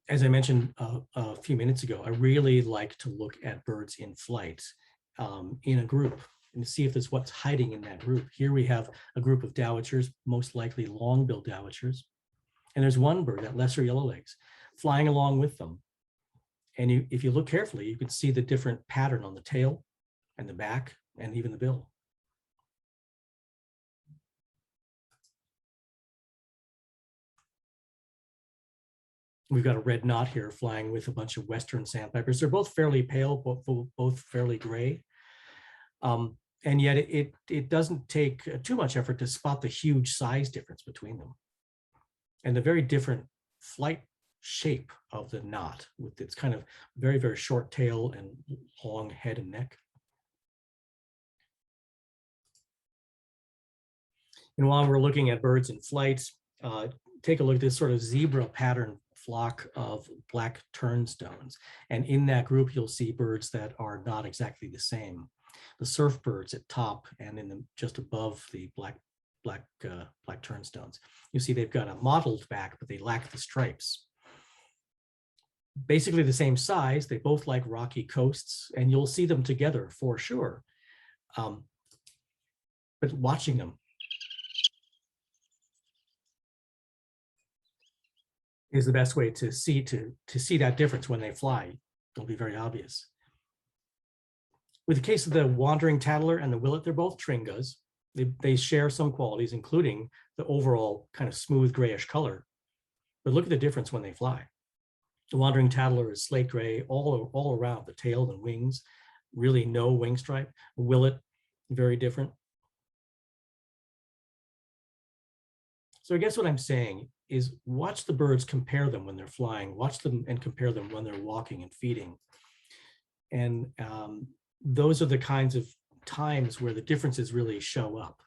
A: As I mentioned a few minutes ago, I really like to look at birds in flight in a group and see if there's what's hiding in that group. Here we have a group of dowitchers, most likely long-billed dowitchers. And there's one bird, that lesser yellowlegs, flying along with them. And if you look carefully, you can see the different pattern on the tail and the back and even the bill. We've got a red knot here flying with a bunch of Western sandpipers. They're both fairly pale, both fairly gray. And yet it doesn't take too much effort to spot the huge size difference between them and the very different flight shape of the knot with its kind of very, very short tail and long head and neck. And while we're looking at birds in flight, take a look at this sort of zebra pattern flock of black turnstones. And in that group, you'll see birds that are not exactly the same. The surf birds at top and in the just above the black turnstones. You see they've got a mottled back, but they lack the stripes. Basically the same size. They both like rocky coasts, and you'll see them together for sure. But watching them is the best way to see that difference when they fly. It'll be very obvious. With the case of the wandering tattler and the willet, they're both tringas. They share some qualities, including the overall kind of smooth grayish color. But look at the difference when they fly. The wandering tattler is slate gray all around the tail and wings, really no wing stripe. Willet, very different. So I guess what I'm saying is watch the birds, compare them when they're flying, watch them and compare them when they're walking and feeding. And those are the kinds of times where the differences really show up.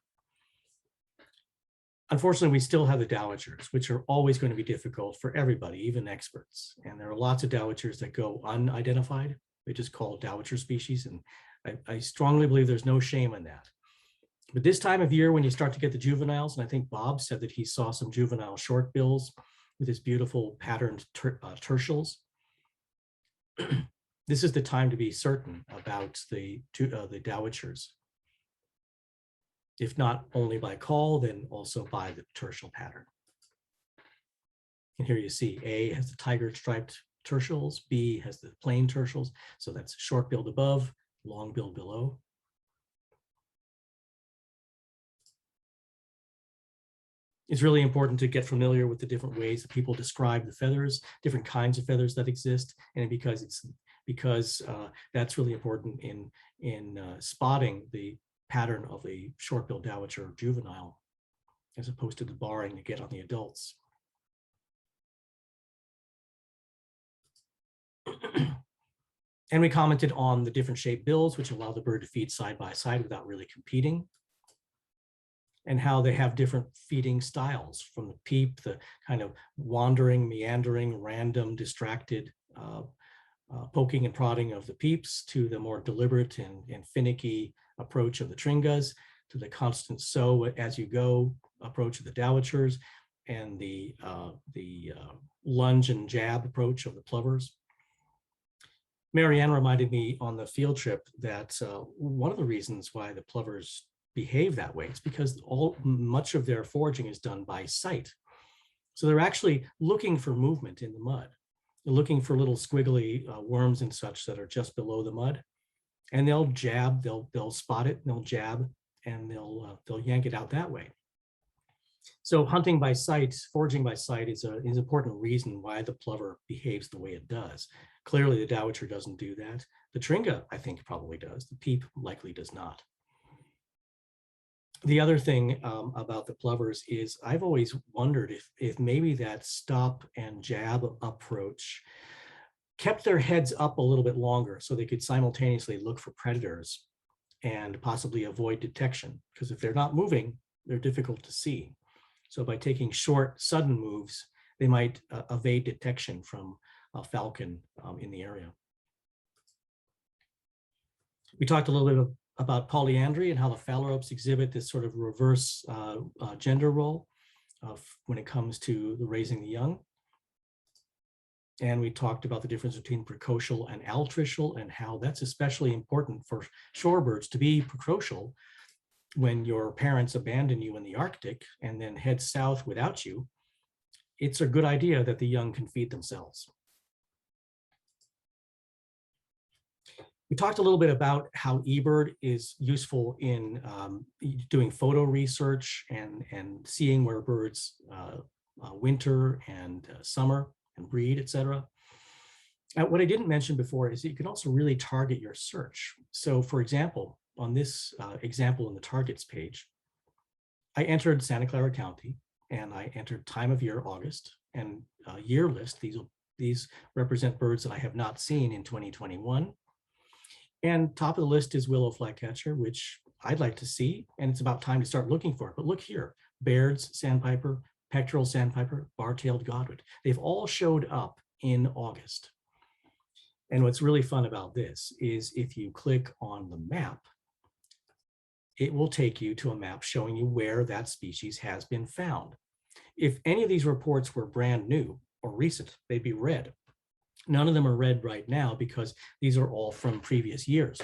A: Unfortunately, we still have the dowitchers, which are always going to be difficult for everybody, even experts. And there are lots of dowitchers that go unidentified. They just call dowitcher species. And I strongly believe there's no shame in that. But this time of year, when you start to get the juveniles, and I think Bob said that he saw some juvenile shortbills with his beautiful patterned tertials, this is the time to be certain about the dowitchers. If not only by call, then also by the tertial pattern. And here you see A has the tiger striped tertials, B has the plain tertials. So that's short billed above, long billed below. It's really important to get familiar with the different ways that people describe the feathers, different kinds of feathers that exist, and because that's really important in spotting the pattern of a short-billed dowitcher juvenile, as opposed to the barring you get on the adults. And we commented on the different shaped bills, which allow the bird to feed side by side without really competing, and how they have different feeding styles, from the peep, the kind of wandering, meandering, random, distracted poking and prodding of the peeps, to the more deliberate and finicky approach of the tringas, to the constant sow as you go approach of the dowitchers, and the lunge and jab approach of the plovers. Marianne reminded me on the field trip that one of the reasons why the plovers behave that way is because much of their foraging is done by sight. So they're actually looking for movement in the mud. They're looking for little squiggly worms and such that are just below the mud, and they'll jab, they'll spot it, and they'll jab, and they'll yank it out that way. So hunting by sight, foraging by sight is an important reason why the plover behaves the way it does. Clearly, the dowitcher doesn't do that. The tringa, I think, probably does. The peep likely does not. The other thing about the plovers is I've always wondered if maybe that stop and jab approach kept their heads up a little bit longer so they could simultaneously look for predators and possibly avoid detection. Because if they're not moving, they're difficult to see. So by taking short, sudden moves, they might evade detection from a falcon in the area. We talked a little bit about polyandry and how the phalaropes exhibit this sort of reverse gender role when it comes to the raising the young. And we talked about the difference between precocial and altricial, and how that's especially important for shorebirds to be precocial when your parents abandon you in the Arctic and then head south without you. It's a good idea that the young can feed themselves. We talked a little bit about how eBird is useful in doing photo research and seeing where birds winter and summer and breed, etc. What I didn't mention before is that you can also really target your search. So for example, on this example in the targets page, I entered Santa Clara County and I entered time of year August and year list. These represent birds that I have not seen in 2021. And top of the list is willow flycatcher, which I'd like to see, and it's about time to start looking for it. But look here, Baird's sandpiper, pectoral sandpiper, bar-tailed godwit. They've all showed up in August. And what's really fun about this is if you click on the map, it will take you to a map showing you where that species has been found. If any of these reports were brand new or recent, they'd be red. None of them are red right now because these are all from previous years.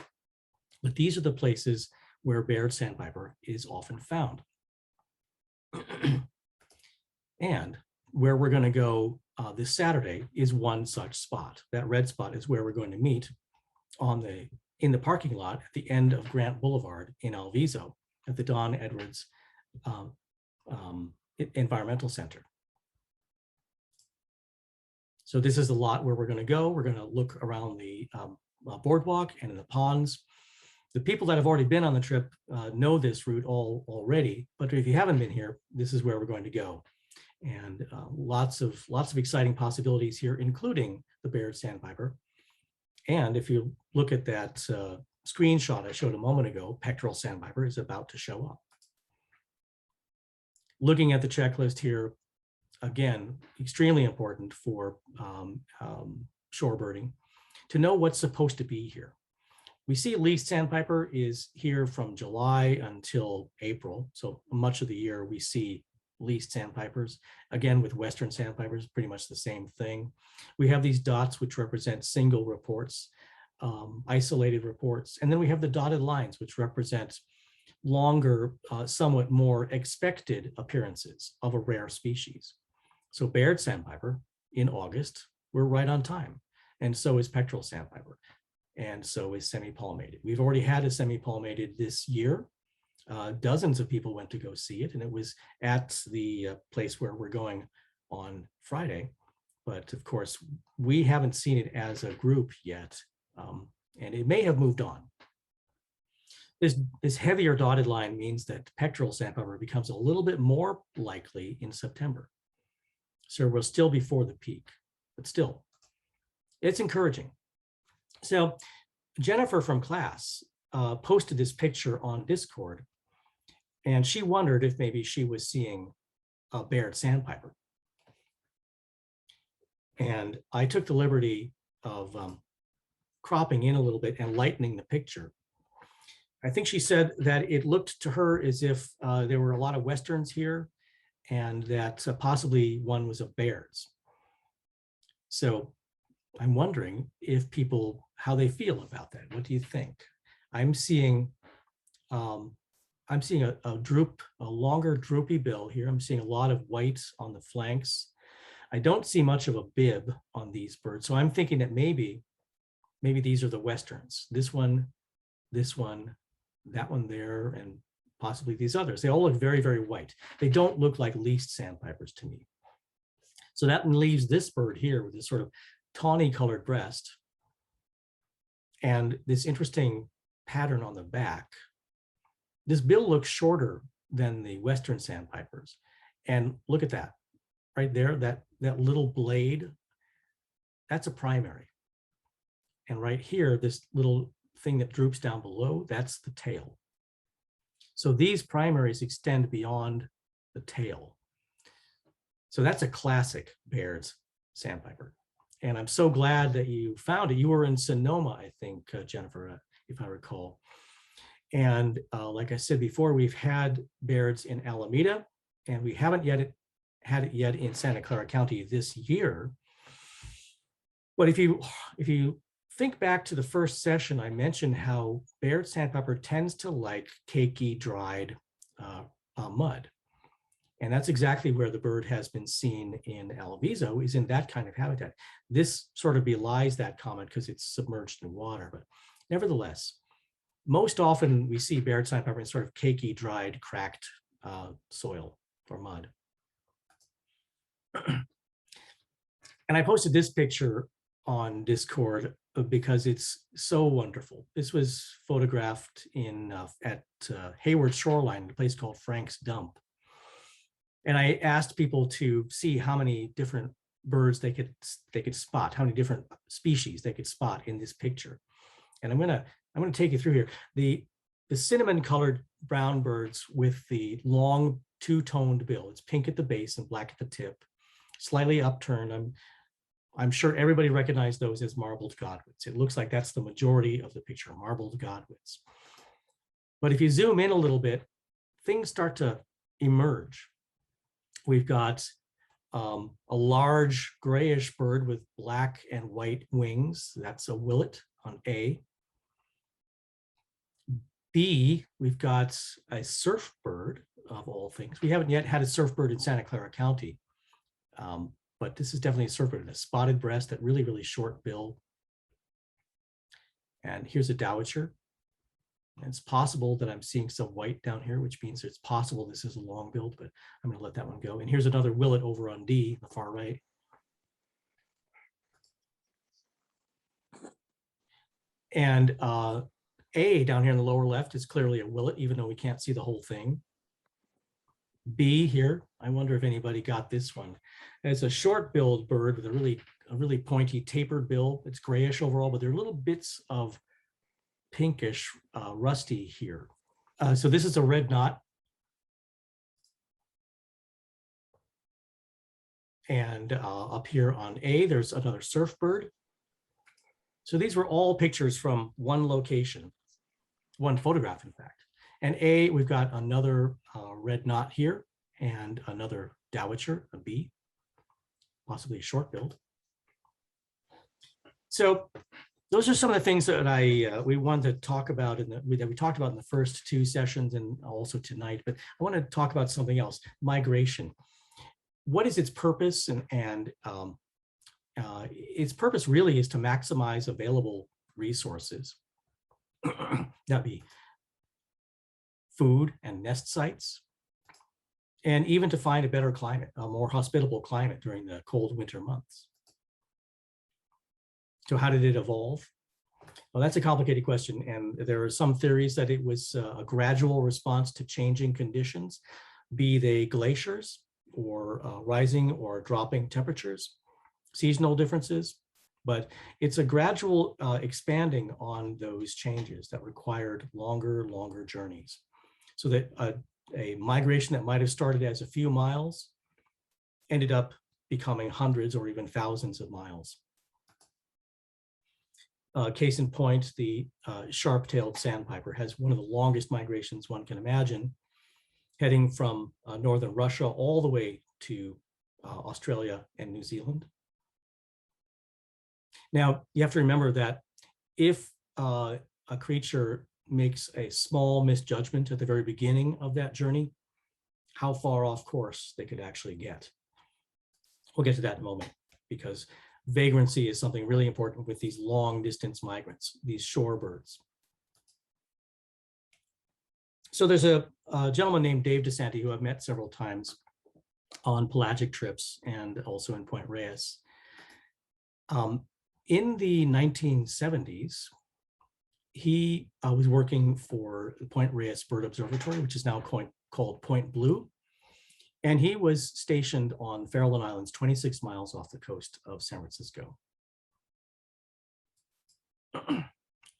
A: But these are the places where Baird's sandpiper is often found. And where we're going to go this Saturday is one such spot. That red spot is where we're going to meet in the parking lot at the end of Grant Boulevard in Alviso at the Don Edwards Environmental Center. So this is the lot where we're going to go. We're going to look around the boardwalk and in the ponds. The people that have already been on the trip know this route already, but if you haven't been here, this is where we're going to go. And lots of exciting possibilities here, including the Baird's sandpiper. And if you look at that screenshot I showed a moment ago, pectoral sandpiper is about to show up. Looking at the checklist here, again, extremely important for shorebirding to know what's supposed to be here. We see least sandpiper is here from July until April. So much of the year we see least sandpipers. Again, with Western sandpipers, pretty much the same thing. We have these dots which represent single reports, isolated reports. And then we have the dotted lines, which represent longer, somewhat more expected appearances of a rare species. So Baird's sandpiper in August, we're right on time. And so is pectoral sandpiper. And so is semi-palmated. We've already had a semi-palmated this year. Dozens of people went to go see it, and it was at the place where we're going on Friday. But of course, we haven't seen it as a group yet, and it may have moved on. This heavier dotted line means that pectoral sandpiper becomes a little bit more likely in September. So we're still before the peak, but still, it's encouraging. So Jennifer from class posted this picture on Discord, and she wondered if maybe she was seeing a Baird's sandpiper. And I took the liberty of cropping in a little bit and lightening the picture. I think she said that it looked to her as if there were a lot of Westerns here and that possibly one was a Baird's. So I'm wondering if people, how they feel about that. What do you think? I'm seeing a longer droopy bill here. I'm seeing a lot of white on the flanks. I don't see much of a bib on these birds. So I'm thinking that maybe these are the Westerns. This one, that one there, and possibly these others. They all look very, very white. They don't look like least sandpipers to me. So that leaves this bird here with this sort of tawny colored breast and this interesting pattern on the back. This bill looks shorter than the Western sandpipers. And look at that, right there, that little blade, that's a primary. And right here, this little thing that droops down below, that's the tail. So these primaries extend beyond the tail. So that's a classic Baird's sandpiper. And I'm so glad that you found it. You were in Sonoma, I think, Jennifer, if I recall. And like I said before, we've had Baird's in Alameda, and we haven't had it yet in Santa Clara County this year. But if you think back to the first session, I mentioned how Baird's sandpiper tends to like cakey, dried mud. And that's exactly where the bird has been seen in Alviso, is in that kind of habitat. This sort of belies that comment because it's submerged in water, but nevertheless, most often we see Baird's sandpiper in sort of cakey, dried, cracked soil or mud. And I posted this picture on Discord because it's so wonderful. This was photographed at Hayward Shoreline, a place called Frank's Dump. And I asked people to see how many different birds they could spot, how many different species they could spot in this picture. And I'm gonna take you through here. The cinnamon colored brown birds with the long two-toned bill. It's pink at the base and black at the tip, slightly upturned. I'm sure everybody recognized those as marbled godwits. It looks like that's the majority of the picture, marbled godwits. But if you zoom in a little bit, things start to emerge. We've got a large grayish bird with black and white wings. That's a willet on A. B, we've got a surf bird of all things. We haven't yet had a surf bird in Santa Clara County, but this is definitely a surf bird, a spotted breast, that really, really short bill. And here's a dowitcher. And it's possible that I'm seeing some white down here, which means it's possible this is a long billed, but I'm going to let that one go. And here's another willet over on D, the far right. And A down here in the lower left is clearly a willet, even though we can't see the whole thing. B here, I wonder if anybody got this one. It's a short-billed bird with a really pointy tapered bill. It's grayish overall, but there are little bits of pinkish rusty here. So this is a red knot. And up here on A, there's another surf bird. So these were all pictures from one location, one photograph, in fact. And A, we've got another red knot here and another dowitcher, a B, possibly a short-billed. So those are some of the things that we wanted to talk about that we talked about in the first two sessions and also tonight. But I want to talk about something else: migration. What is its purpose? And its purpose really is to maximize available resources. That'd be food and nest sites, and even to find a better climate, a more hospitable climate during the cold winter months. So how did it evolve? Well, that's a complicated question. And there are some theories that it was a gradual response to changing conditions, be they glaciers or rising or dropping temperatures, seasonal differences. But it's a gradual expanding on those changes that required longer journeys. So that a migration that might have started as a few miles ended up becoming hundreds or even thousands of miles. Case in point, the sharp-tailed sandpiper has one of the longest migrations one can imagine, heading from northern Russia all the way to Australia and New Zealand. Now, you have to remember that if a creature makes a small misjudgment at the very beginning of that journey, how far off course they could actually get. We'll get to that in a moment, because vagrancy is something really important with these long distance migrants, these shorebirds. So there's a gentleman named Dave DeSanti who I've met several times on pelagic trips and also in Point Reyes. In the 1970s, he was working for the Point Reyes Bird Observatory, which is now called Point Blue. And he was stationed on Farallon Islands, 26 miles off the coast of San Francisco,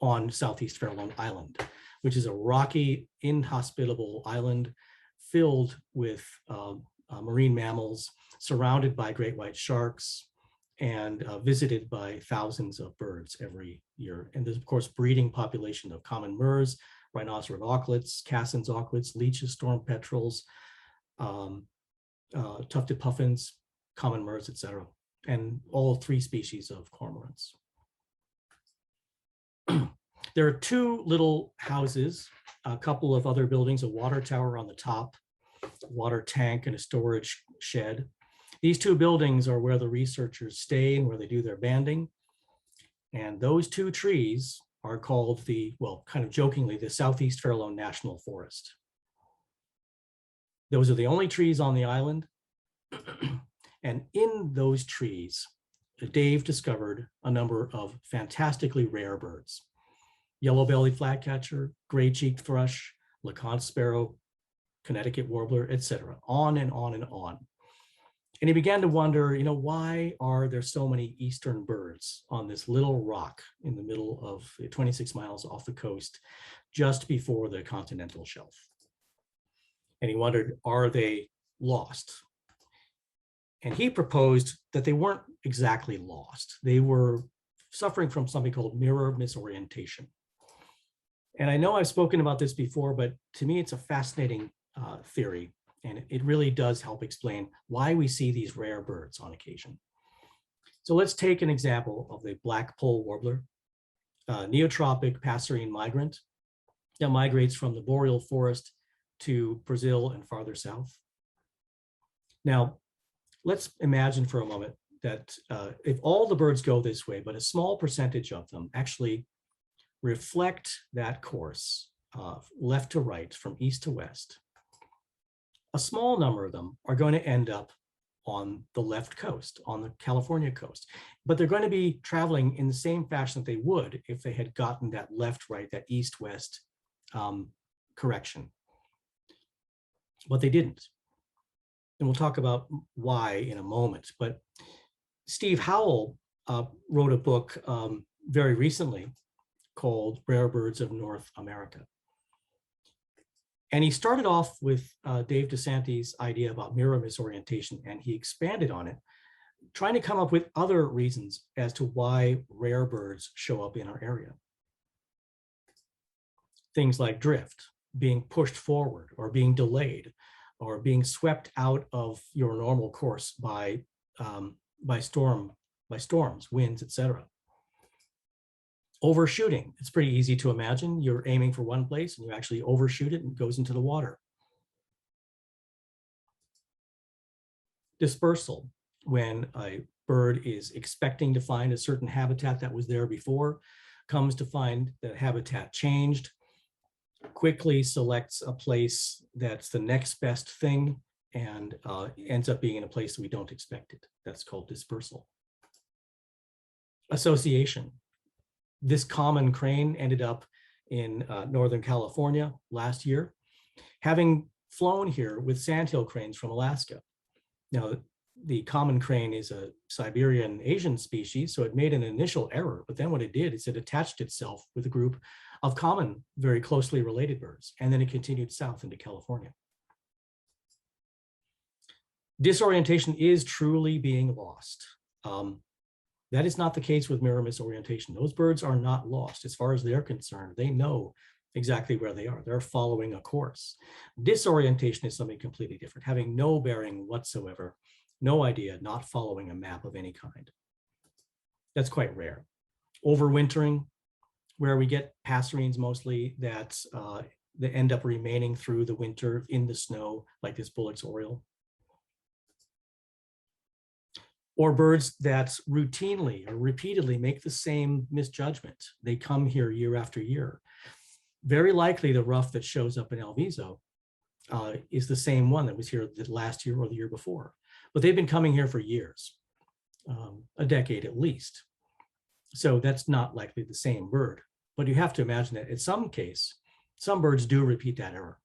A: on Southeast Farallon Island, which is a rocky, inhospitable island filled with marine mammals, surrounded by great white sharks, and visited by thousands of birds every year. And there's, of course, breeding population of common murres, rhinoceros auklets, Cassin's auklets, leeches, storm petrels, tufted puffins, common murres, etc., and all three species of cormorants. There are two little houses, a couple of other buildings, a water tower on the top, water tank, and a storage shed. These two buildings are where the researchers stay and where they do their banding. And those two trees are called the, well, kind of jokingly, the Southeast Farallon National Forest. Those are the only trees on the island. And in those trees, Dave discovered a number of fantastically rare birds: yellow-bellied flatcatcher, gray-cheeked thrush, LeConte sparrow, Connecticut warbler, etc., on and on and on. And he began to wonder, why are there so many eastern birds on this little rock in the middle of 26 miles off the coast, just before the continental shelf? And he wondered, are they lost? And he proposed that they weren't exactly lost. They were suffering from something called mirror misorientation. And I know I've spoken about this before, but to me, it's a fascinating theory. And it really does help explain why we see these rare birds on occasion. So let's take an example of the black pole warbler, neotropic passerine migrant that migrates from the boreal forest to Brazil and farther south. Now, let's imagine for a moment that if all the birds go this way, but a small percentage of them actually reflect that course left to right, from east to west, a small number of them are going to end up on the left coast, on the California coast, but they're going to be traveling in the same fashion that they would if they had gotten that left-right, that east-west correction. But they didn't. And we'll talk about why in a moment. But Steve Howell wrote a book very recently called Rare Birds of North America. And he started off with Dave DeSantis' idea about mirror misorientation, and he expanded on it, trying to come up with other reasons as to why rare birds show up in our area. Things like drift, being pushed forward or being delayed, or being swept out of your normal course by storms, winds, etc. Overshooting. It's pretty easy to imagine. You're aiming for one place and you actually overshoot it and it goes into the water. Dispersal. When a bird is expecting to find a certain habitat that was there before, comes to find the habitat changed, quickly selects a place that's the next best thing, and ends up being in a place that we don't expect it. That's called dispersal. Association. This common crane ended up in Northern California last year, having flown here with sandhill cranes from Alaska. Now, the common crane is a Siberian Asian species, so it made an initial error, but then what it did is it attached itself with a group of common, very closely related birds, and then it continued south into California. Disorientation is truly being lost. That is not the case with mirror misorientation. Those birds are not lost. As far as they're concerned, they know exactly where they are. They're following a course. Disorientation is something completely different, having no bearing whatsoever, no idea, not following a map of any kind. That's quite rare. Overwintering, where we get passerines mostly that end up remaining through the winter in the snow, like this Bullock's oriole. Or birds that routinely or repeatedly make the same misjudgment. They come here year after year. Very likely the ruff that shows up in El Viso is the same one that was here the last year or the year before. But they've been coming here for years, a decade at least. So that's not likely the same bird. But you have to imagine that in some case, some birds do repeat that error.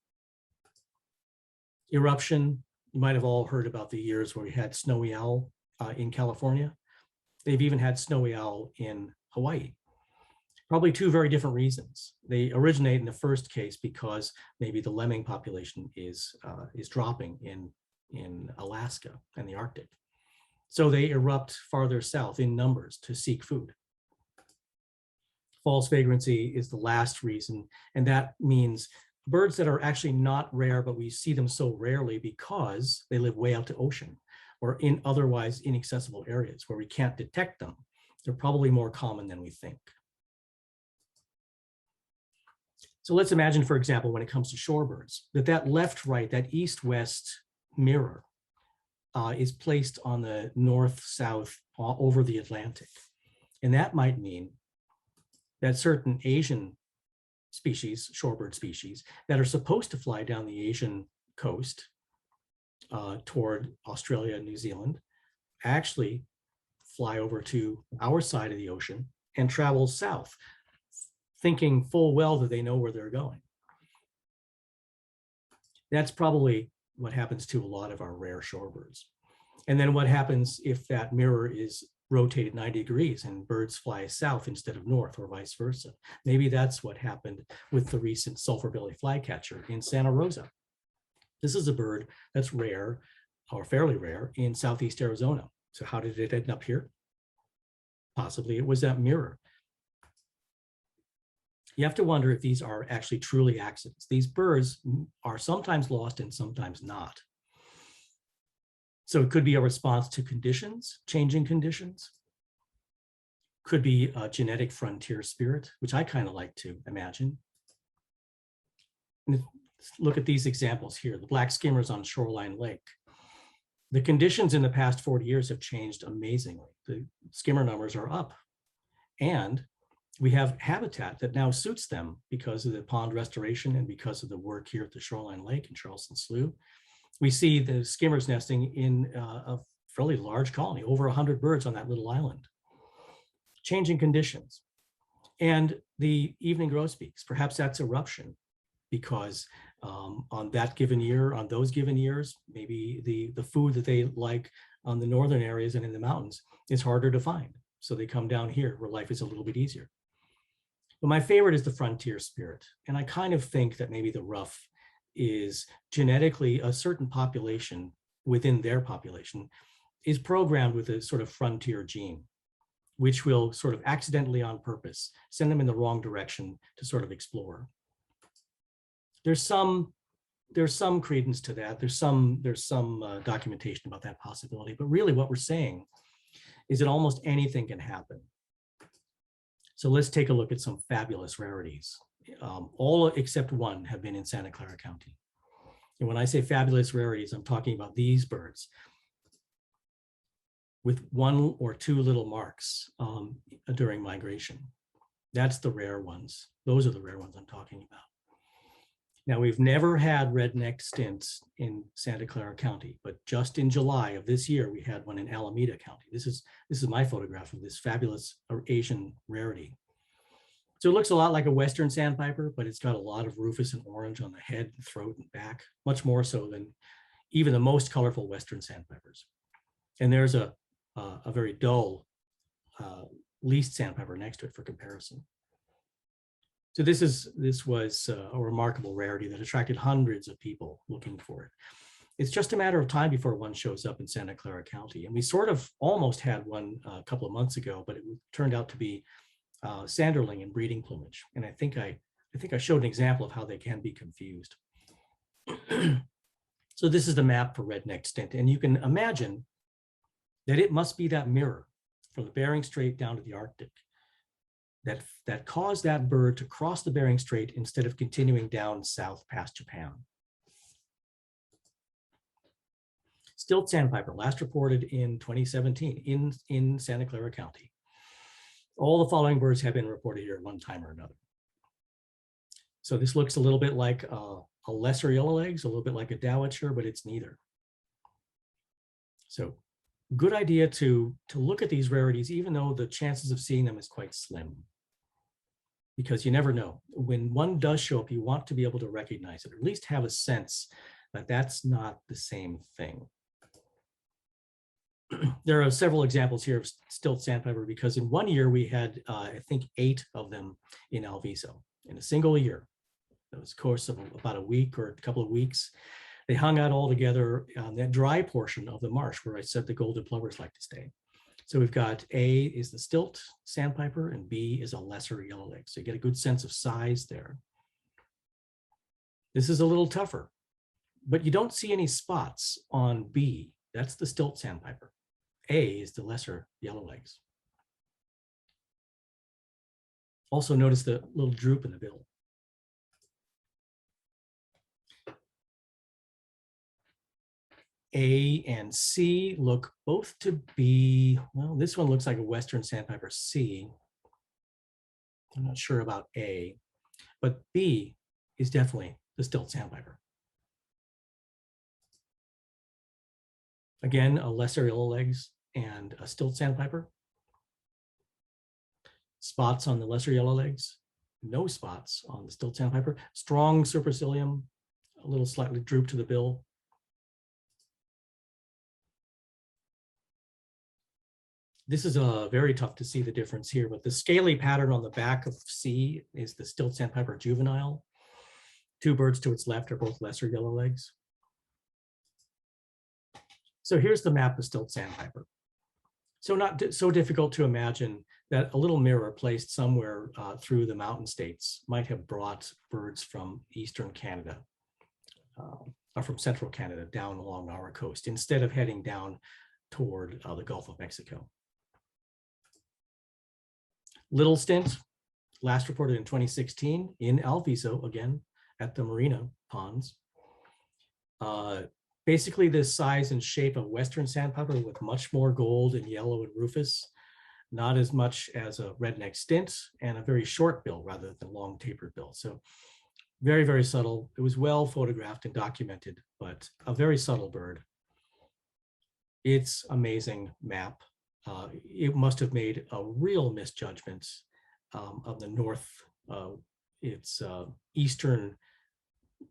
A: Eruption, you might have all heard about the years where we had snowy owl in California. They've even had snowy owl in Hawaii. Probably two very different reasons. They originate in the first case because maybe the lemming population is dropping in Alaska and the Arctic. So they erupt farther south in numbers to seek food. False vagrancy is the last reason, and that means birds that are actually not rare, but we see them so rarely because they live way out to ocean or in otherwise inaccessible areas where we can't detect them. They're probably more common than we think. So let's imagine, for example, when it comes to shorebirds, that left-right, that east-west mirror is placed on the north-south over the Atlantic. And that might mean that certain Asian species, shorebird species, that are supposed to fly down the Asian coast toward Australia and New Zealand, actually fly over to our side of the ocean and travel south, thinking full well that they know where they're going. That's probably what happens to a lot of our rare shorebirds. And then what happens if that mirror is rotated 90 degrees and birds fly south instead of north, or vice versa? Maybe that's what happened with the recent sulfur belly flycatcher in Santa Rosa. This is a bird that's rare, or fairly rare, in Southeast Arizona. So how did it end up here? Possibly it was that mirror. You have to wonder if these are actually truly accidents. These birds are sometimes lost and sometimes not. So it could be a response to conditions, changing conditions. Could be a genetic frontier spirit, which I kind of like to imagine. And look at these examples here, the black skimmers on Shoreline Lake. The conditions in the past 40 years have changed amazingly. The skimmer numbers are up, and we have habitat that now suits them because of the pond restoration and because of the work here at the Shoreline Lake and Charleston Slough. We see the skimmers nesting in a fairly large colony, over 100 birds on that little island. Changing conditions. And the evening grosbeaks, perhaps that's eruption, because on that given year, on those given years, maybe the food that they like on the northern areas and in the mountains is harder to find. So they come down here where life is a little bit easier. But my favorite is the frontier spirit. And I kind of think that maybe the ruff is genetically a certain population within their population is programmed with a sort of frontier gene, which will sort of accidentally on purpose send them in the wrong direction to sort of explore. There's some credence to that. There's some documentation about that possibility, but really what we're saying is that almost anything can happen. So let's take a look at some fabulous rarities. All except one have been in Santa Clara County. And when I say fabulous rarities, I'm talking about these birds with one or two little marks during migration. That's the rare ones. Those are the rare ones I'm talking about. Now, we've never had red-necked stints in Santa Clara County, but just in July of this year, we had one in Alameda County. This is my photograph of this fabulous Asian rarity. So it looks a lot like a Western sandpiper, but it's got a lot of rufous and orange on the head, throat, and back, much more so than even the most colorful Western sandpipers. And there's a very dull least sandpiper next to it for comparison. So this was a remarkable rarity that attracted hundreds of people looking for it. It's just a matter of time before one shows up in Santa Clara County. And we sort of almost had one a couple of months ago, but it turned out to be sanderling in breeding plumage. And I think I showed an example of how they can be confused. So this is the map for red-necked stint. And you can imagine that it must be that mirror from the Bering Strait down to the Arctic that caused that bird to cross the Bering Strait instead of continuing down south past Japan. Stilt sandpiper, last reported in 2017 in Santa Clara County. All the following birds have been reported here at one time or another. So this looks a little bit like a lesser yellowlegs, a little bit like a dowitcher, but it's neither. So good idea to look at these rarities, even though the chances of seeing them is quite slim, because you never know. When one does show up, you want to be able to recognize it, or at least have a sense that that's not the same thing. There are several examples here of stilt sandpiper, because in one year we had, I think, 8 of them in Alviso in a single year. It was a course of about a week or a couple of weeks. They hung out all together on that dry portion of the marsh where I said the golden plovers like to stay. So we've got A is the stilt sandpiper and B is a lesser yellowleg. So you get a good sense of size there. This is a little tougher, but you don't see any spots on B. That's the stilt sandpiper. A is the lesser yellowlegs. Also notice the little droop in the bill. A and C look both to be, well, this one looks like a Western sandpiper C. I'm not sure about A, but B is definitely the stilt sandpiper. Again, a lesser yellowlegs and a stilt sandpiper. Spots on the lesser yellowlegs, no spots on the stilt sandpiper. Strong supercilium a little slightly droop to the bill. This is very tough to see the difference here, but the scaly pattern on the back of C is the stilt sandpiper juvenile. Two birds to its left are both lesser yellowlegs. So here's the map of stilt sandpiper. So not so difficult to imagine that a little mirror placed somewhere through the mountain states might have brought birds from eastern Canada or from central Canada down along our coast instead of heading down toward the Gulf of Mexico. Little stint, last reported in 2016 in Alviso, again, at the Marina ponds. Basically this size and shape of Western sandpiper with much more gold and yellow and rufous, not as much as a redneck stint, and a very short bill rather than long tapered bill. So very, very subtle. It was well photographed and documented, but a very subtle bird. It's amazing map. It must have made a real misjudgment of the north, its eastern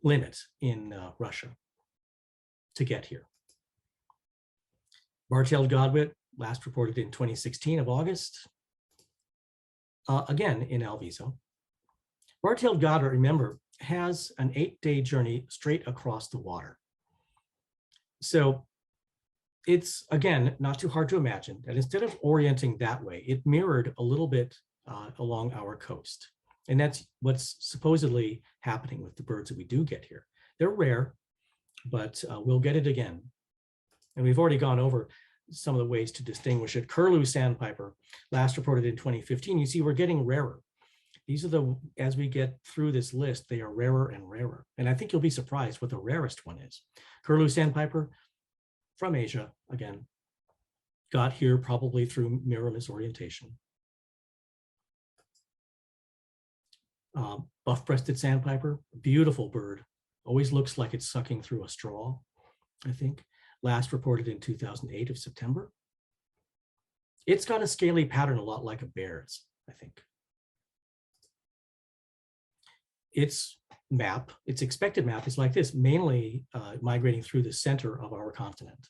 A: limit in Russia to get here. Bar-tailed godwit, last reported in 2016 of August, again in Alviso. Bar-tailed godwit, remember, has an 8-day journey straight across the water. So it's, again, not too hard to imagine that instead of orienting that way, it mirrored a little bit along our coast. And that's what's supposedly happening with the birds that we do get here. They're rare, but we'll get it again. And we've already gone over some of the ways to distinguish it. Curlew sandpiper, last reported in 2015. You see, we're getting rarer. These are the, as we get through this list, they are rarer and rarer. And I think you'll be surprised what the rarest one is. Curlew sandpiper from Asia, again, got here probably through mirror misorientation. Buff-breasted sandpiper, beautiful bird. Always looks like it's sucking through a straw, I think. Last reported in 2008 of September. It's got a scaly pattern a lot like a bear's, I think. Its map, its expected map is like this, mainly migrating through the center of our continent.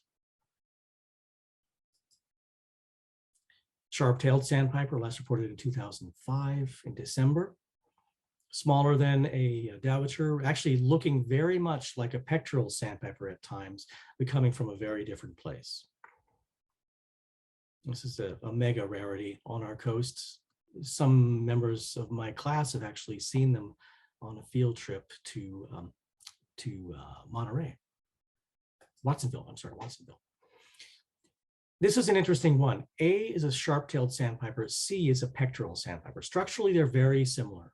A: Sharp-tailed sandpiper, last reported in 2005 in December. Smaller than a dowitcher, actually looking very much like a pectoral sandpiper at times, but coming from a very different place. This is a mega rarity on our coast. Some members of my class have actually seen them on a field trip to Monterey. Watsonville. This is an interesting one. A is a sharp-tailed sandpiper. C is a pectoral sandpiper. Structurally, they're very similar.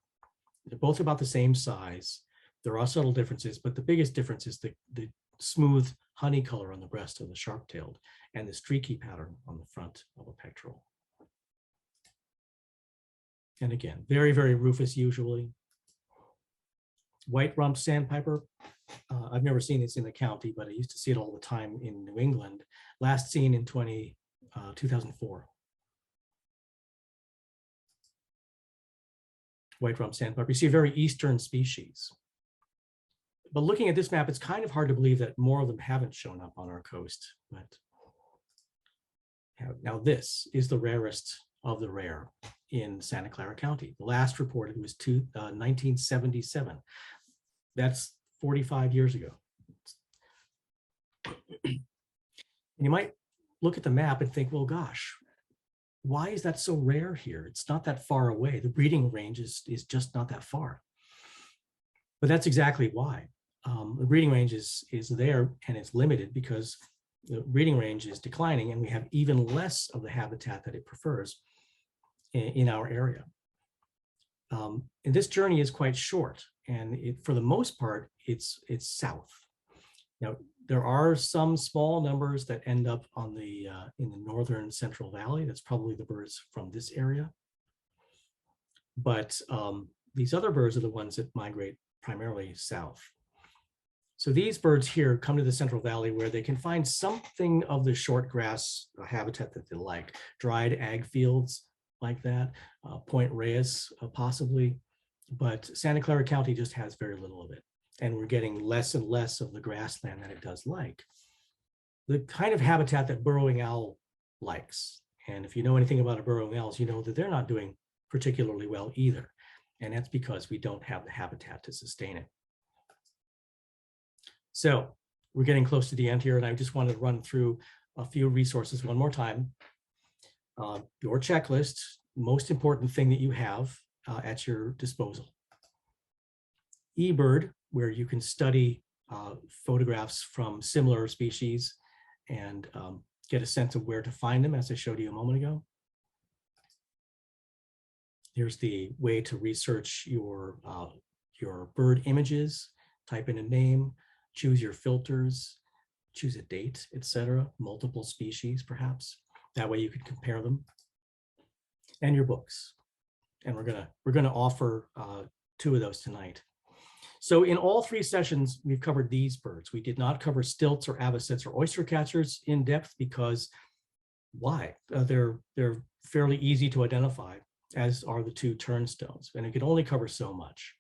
A: They're both about the same size. There are subtle differences, but the biggest difference is the smooth honey color on the breast of the sharp-tailed and the streaky pattern on the front of a pectoral. And again, very, very rufous usually. White-rumped sandpiper. I've never seen this in the county, but I used to see it all the time in New England. Last seen in 2004. White-rumped sandpiper. You see a very eastern species. But looking at this map, it's kind of hard to believe that more of them haven't shown up on our coast. But now this is the rarest of the rare in Santa Clara County. The last reported was 1977. That's 45 years ago. And you might look at the map and think, well, gosh, why is that so rare here? It's not that far away. The breeding range is just not that far. But that's exactly why. The breeding range is there and it's limited because the breeding range is declining and we have even less of the habitat that it prefers in our area. And this journey is quite short, and for the most part, it's south. Now, there are some small numbers that end up on the in the northern Central Valley. That's probably the birds from this area. But these other birds are the ones that migrate primarily south. So these birds here come to the Central Valley where they can find something of the short grass habitat that they like, dried ag fields like that, Point Reyes possibly, but Santa Clara County just has very little of it. and we're getting less and less of the grassland that it does like. The kind of habitat that burrowing owl likes, and if you know anything about burrowing owls, you know that they're not doing particularly well either. And that's because we don't have the habitat to sustain it. So we're getting close to the end here, and I just wanted to run through a few resources one more time. Your checklist, most important thing that you have at your disposal. eBird, where you can study photographs from similar species and get a sense of where to find them, as I showed you a moment ago. Here's the way to research your bird images. Type in a name, choose your filters, choose a date, etc. Multiple species, perhaps. That way you can compare them. And your books. And we're gonna offer 2 of those tonight. So in all 3 sessions, we've covered these birds. We did not cover stilts or avocets or oyster catchers in depth because why? They're fairly easy to identify, as are the 2 turnstones, and it can only cover so much.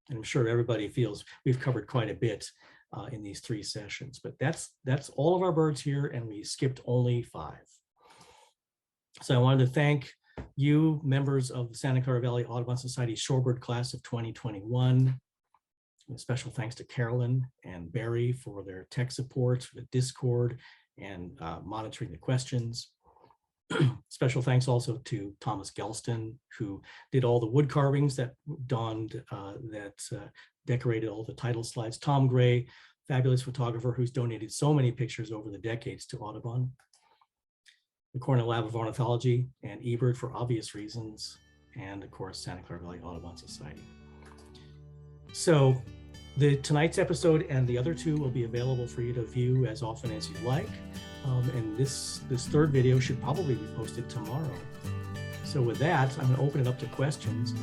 A: And I'm sure everybody feels we've covered quite a bit in these 3 sessions, but that's all of our birds here, and we skipped only 5. So I wanted to thank you, members of the Santa Clara Valley Audubon Society Shorebird class of 2021. A special thanks to Carolyn and Barry for their tech support, the Discord, and monitoring the questions. Special thanks also to Thomas Gelston, who did all the wood carvings that decorated all the title slides. Tom Gray, fabulous photographer who's donated so many pictures over the decades to Audubon. The Cornell Lab of Ornithology and eBird for obvious reasons, and of course, Santa Clara Valley Audubon Society. So tonight's episode and the other 2 will be available for you to view as often as you like. And this 3rd video should probably be posted tomorrow. So with that, I'm going to open it up to questions.